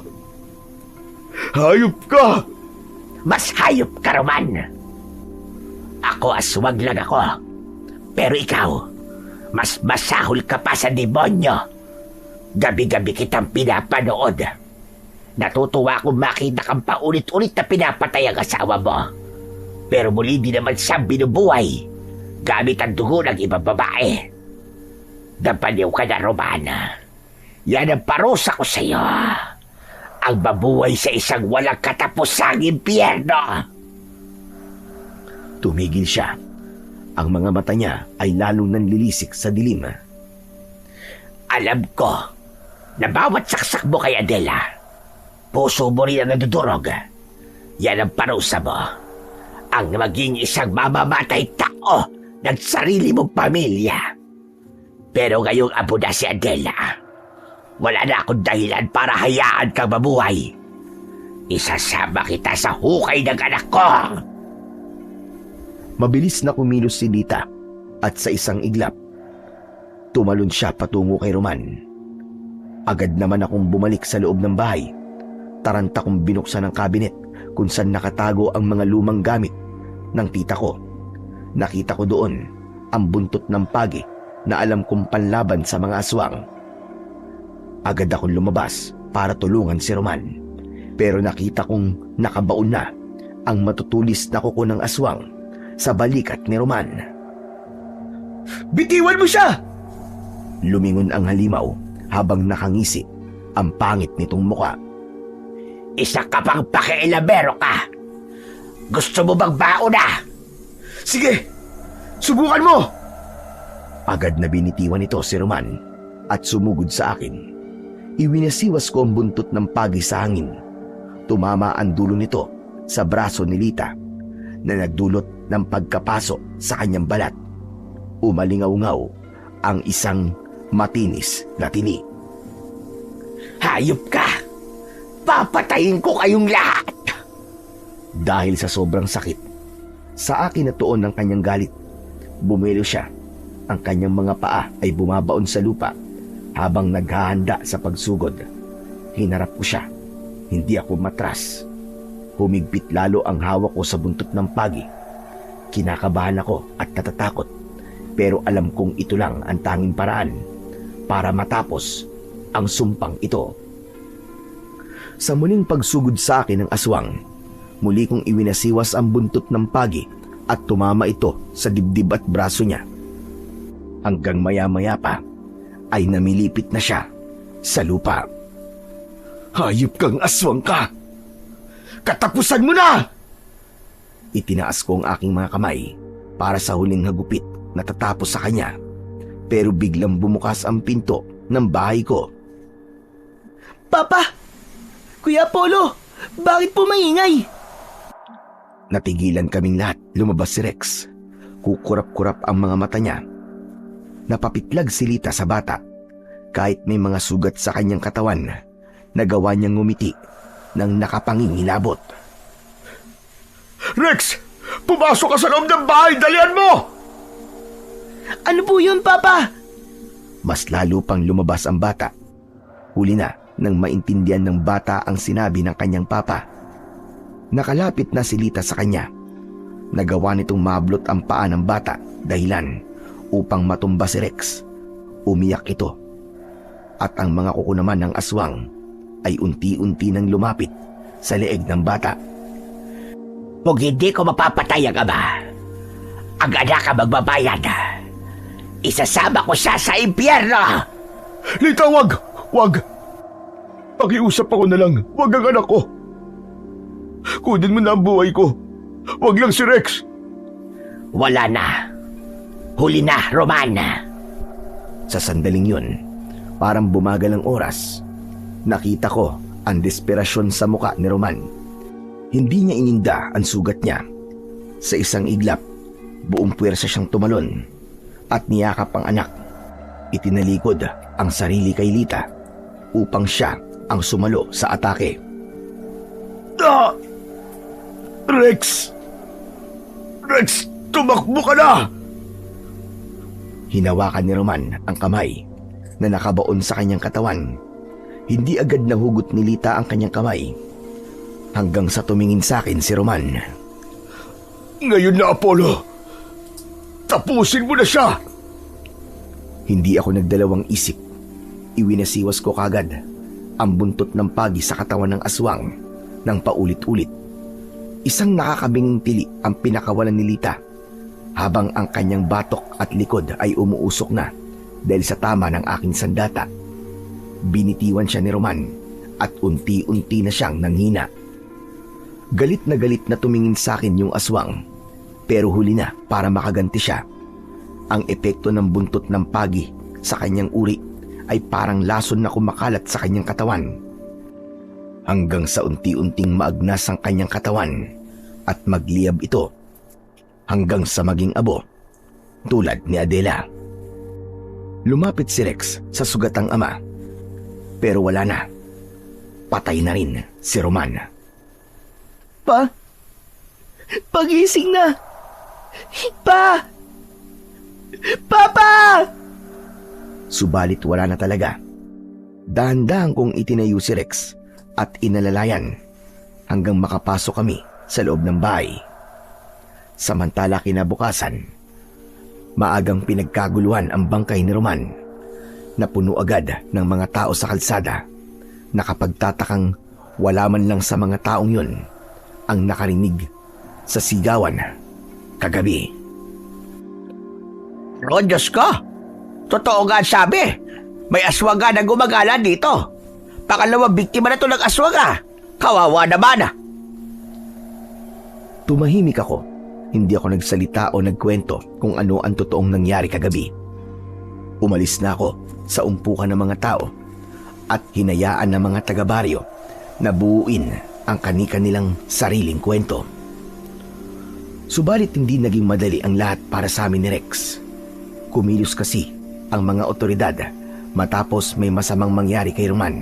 Hayop ka! Mas hayop ka, Roman. Ako aswang lang ako. Pero ikaw, mas masahol ka pa sa demonyo. Gabi-gabi kitang pinapanood. Natutuwa akong makita kang paulit-ulit na pinapatay ang asawa mo. Pero muli di naman siyang binubuhay gamit ang dugo ng ibang babae. Napaliw ka na, Romana. Yan ang parusa ko sa iyo. Ang mabuhay sa isang walang katapusang impyerno. Tumigil siya. Ang mga mata niya ay lalong nanlilisik sa dilim. Alam ko na bawat saksak mo kay Adela, puso mo rin ang nadudurog. Yan ang parusa mo. Ang maging isang mamamatay tao ng sarili mong pamilya. Pero ngayong abo na si Adela, wala na akong dahilan para hayaan kang mabuhay. Isasama kita sa hukay ng anak ko. Mabilis na kumilos si Lita at sa isang iglap, tumalon siya patungo kay Roman. Agad naman akong bumalik sa loob ng bahay. Taranta kong binuksan ang kabinet kung saan nakatago ang mga lumang gamit ng tita ko. Nakita ko doon ang buntot ng pagi na alam kong panlaban sa mga aswang. Agad akong lumabas para tulungan si Roman. Pero nakita kong nakabaon na ang matutulis na kuko ng aswang sa balikat ni Roman. Bitiwan mo siya! Lumingon ang halimaw habang nakangisi ang pangit nitong muka. Isa ka pang pakialamero ka. Gusto mo bang bauna? Sige, subukan mo! Agad na binitiwan nito si Roman at sumugod sa akin. Iwinasiwas ko ang buntot ng pagi sa hangin. Tumama ang dulo nito sa braso ni Lita na nagdulot ng pagkapaso sa kanyang balat. Umalingaw-ngaw ang isang matinis na tini. Hayop ka! Papatayin ko kayong lahat! Dahil sa sobrang sakit, sa akin natuon ng kanyang galit. Bumelo siya. Ang kanyang mga paa ay bumabaon sa lupa habang naghahanda sa pagsugod. Hinarap ko siya. Hindi ako matras. Humigpit lalo ang hawak ko sa buntot ng pagi. Kinakabahan ako at natatakot, pero alam kong ito lang ang tanging paraan para matapos ang sumpang ito. Sa muling pagsugod sa akin ng aswang, muli kong iwinasiwas ang buntot ng pagi at tumama ito sa dibdib at braso niya. Hanggang maya-maya pa ay namilipit na siya sa lupa. Hayop kang aswang ka! Katapusan mo na! Itinaas ko ang aking mga kamay para sa huling hagupit na tatapos sa kanya, pero biglang bumukas ang pinto ng bahay ko. Papa! Kuya Apollo! Bakit po maingay? Natigilan kaming lahat. Lumabas si Rex. Kukurap-kurap ang mga mata niya. Napapitlag si Lita sa bata. Kahit may mga sugat sa kanyang katawan, nagawa niyang ngumiti ng nakapangingilabot. Rex! Pumasok ka sa loob ng bahay! Dalian mo! Ano po yun, Papa? Mas lalo pang lumabas ang bata. Huli na nang maintindihan ng bata ang sinabi ng kanyang papa. Nakalapit na si Lita sa kanya. Nagawa nitong mablot ang paa ng bata dahilan upang matumba si Rex. Umiyak ito. At ang mga kuko naman ng aswang ay unti-unti nang lumapit sa leeg ng bata. Kung hindi ko mapapatay ang ama, ang anak ang magbabayad. Isasama ko siya sa impyerno! Lita, wag! Wag! Pakiusap ako na lang. Wag ang anak ko. Kunin mo na ang buhay ko. Wag lang si Rex. Wala na. Huli na, Roman. Sa sandaling yun, parang bumagal ang oras. Nakita ko ang desperasyon sa muka ni Roman. Hindi niya ininda ang sugat niya. Sa isang iglap, buong puwersa siyang tumalon at niyakap ang anak. Itinalikod ang sarili kay Lita upang siya ang sumalo sa atake. Rex! Rex, tumakbo ka na! Hinawakan ni Roman ang kamay na nakabaon sa kanyang katawan. Hindi agad nahugot ni Lita ang kanyang kamay hanggang sa tumingin sa akin si Roman. Ngayon na, Apollo! Tapusin mo na siya! Hindi ako nagdalawang isip. Iwinasiwas ko kagad ang buntot ng pagi sa katawan ng aswang ng paulit-ulit. Isang nakakabinging tili ang pinakawalan ni Lita habang ang kanyang batok at likod ay umuusok na dahil sa tama ng aking sandata. Binitiwan siya ni Roman at unti-unti na siyang nanghina. Galit na tumingin sa akin yung aswang, pero huli na para makaganti siya. Ang epekto ng buntot ng pagi sa kanyang uri ay parang lason na kumakalat sa kanyang katawan. Hanggang sa unti-unting maagnas ang kanyang katawan at magliyab ito hanggang sa maging abo tulad ni Adela. Lumapit si Rex sa sugatang ama, pero wala na. Patay na rin si Roman. Pagising na! Papa! Subalit wala na talaga. Dahan-dahan kong itinayo si Rex at inalalayan hanggang makapasok kami sa loob ng bahay. Samantala kinabukasan, maagang pinagkaguluhan ang bangkay ni Roman. Napuno agad ng mga tao sa kalsada. Nakapagtatakang wala man lang sa mga taong yun ang nakarinig sa sigawan kagabi. Oh, Diyos ko! Totoo nga ang sabi. May aswaga na gumagala dito. Pangalawang biktima na ito ng aswaga. Kawawa naman. Tumahimik ako. Hindi ako nagsalita o nagkwento kung ano ang totoong nangyari kagabi. Umalis na ako sa umpukan ng mga tao at hinayaan ng mga taga-baryo na buuin ang kani-kanilang sariling kwento. Subalit hindi naging madali ang lahat para sa amin ni Rex. Kumilos kasi ang mga otoridad matapos may masamang mangyari kay Roman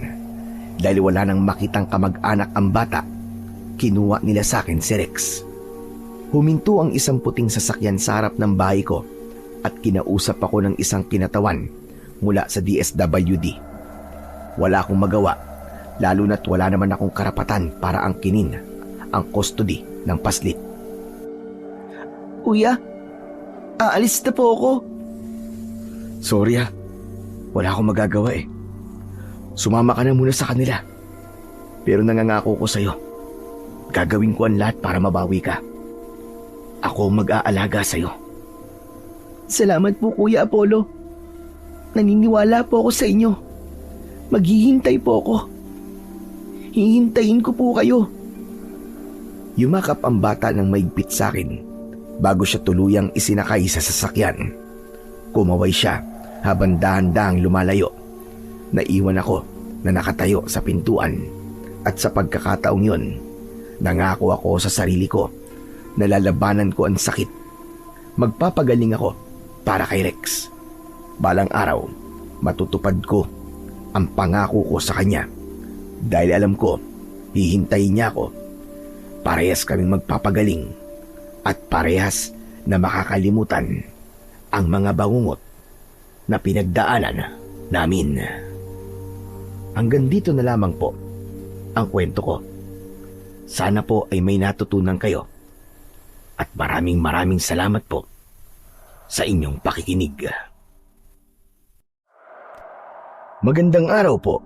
dahil wala nang makitang kamag-anak ang bata Kinuha nila sa akin si Rex. Huminto ang isang puting sasakyan sa harap ng bahay ko at kinausap ako ng isang kinatawan mula sa DSWD. Wala akong magawa, lalo na't wala naman akong karapatan para angkinin ang custody ng paslit. Kuya, aalis na po ako. Sorry wala akong magagawa eh. Sumama ka na muna sa kanila. Pero nangangako ko sa'yo, gagawin ko ang lahat para mabawi ka. Ako mag-aalaga sa'yo. Salamat po, Kuya Apollo. Naniniwala po ako sa inyo. Maghihintay po ako. Hihintayin ko po kayo. Yumakap ang bata ng maigpit sa akin bago siya tuluyang isinakay sa sasakyan. Kumaway siya habang dahan-dahang lumalayo. Naiwan ako na nakatayo sa pintuan at sa pagkakataong yun, nangako ako sa sarili ko na lalabanan ko ang sakit. Magpapagaling ako para kay Rex. Balang araw, matutupad ko ang pangako ko sa kanya dahil alam ko, hihintayin niya ako. Parehas kaming magpapagaling at parehas na makakalimutan ang mga bangungot na pinagdaanan namin. Hanggang dito na lamang po ang kwento ko. Sana po ay may natutunan kayo at maraming salamat po sa inyong pakikinig. Magandang araw po.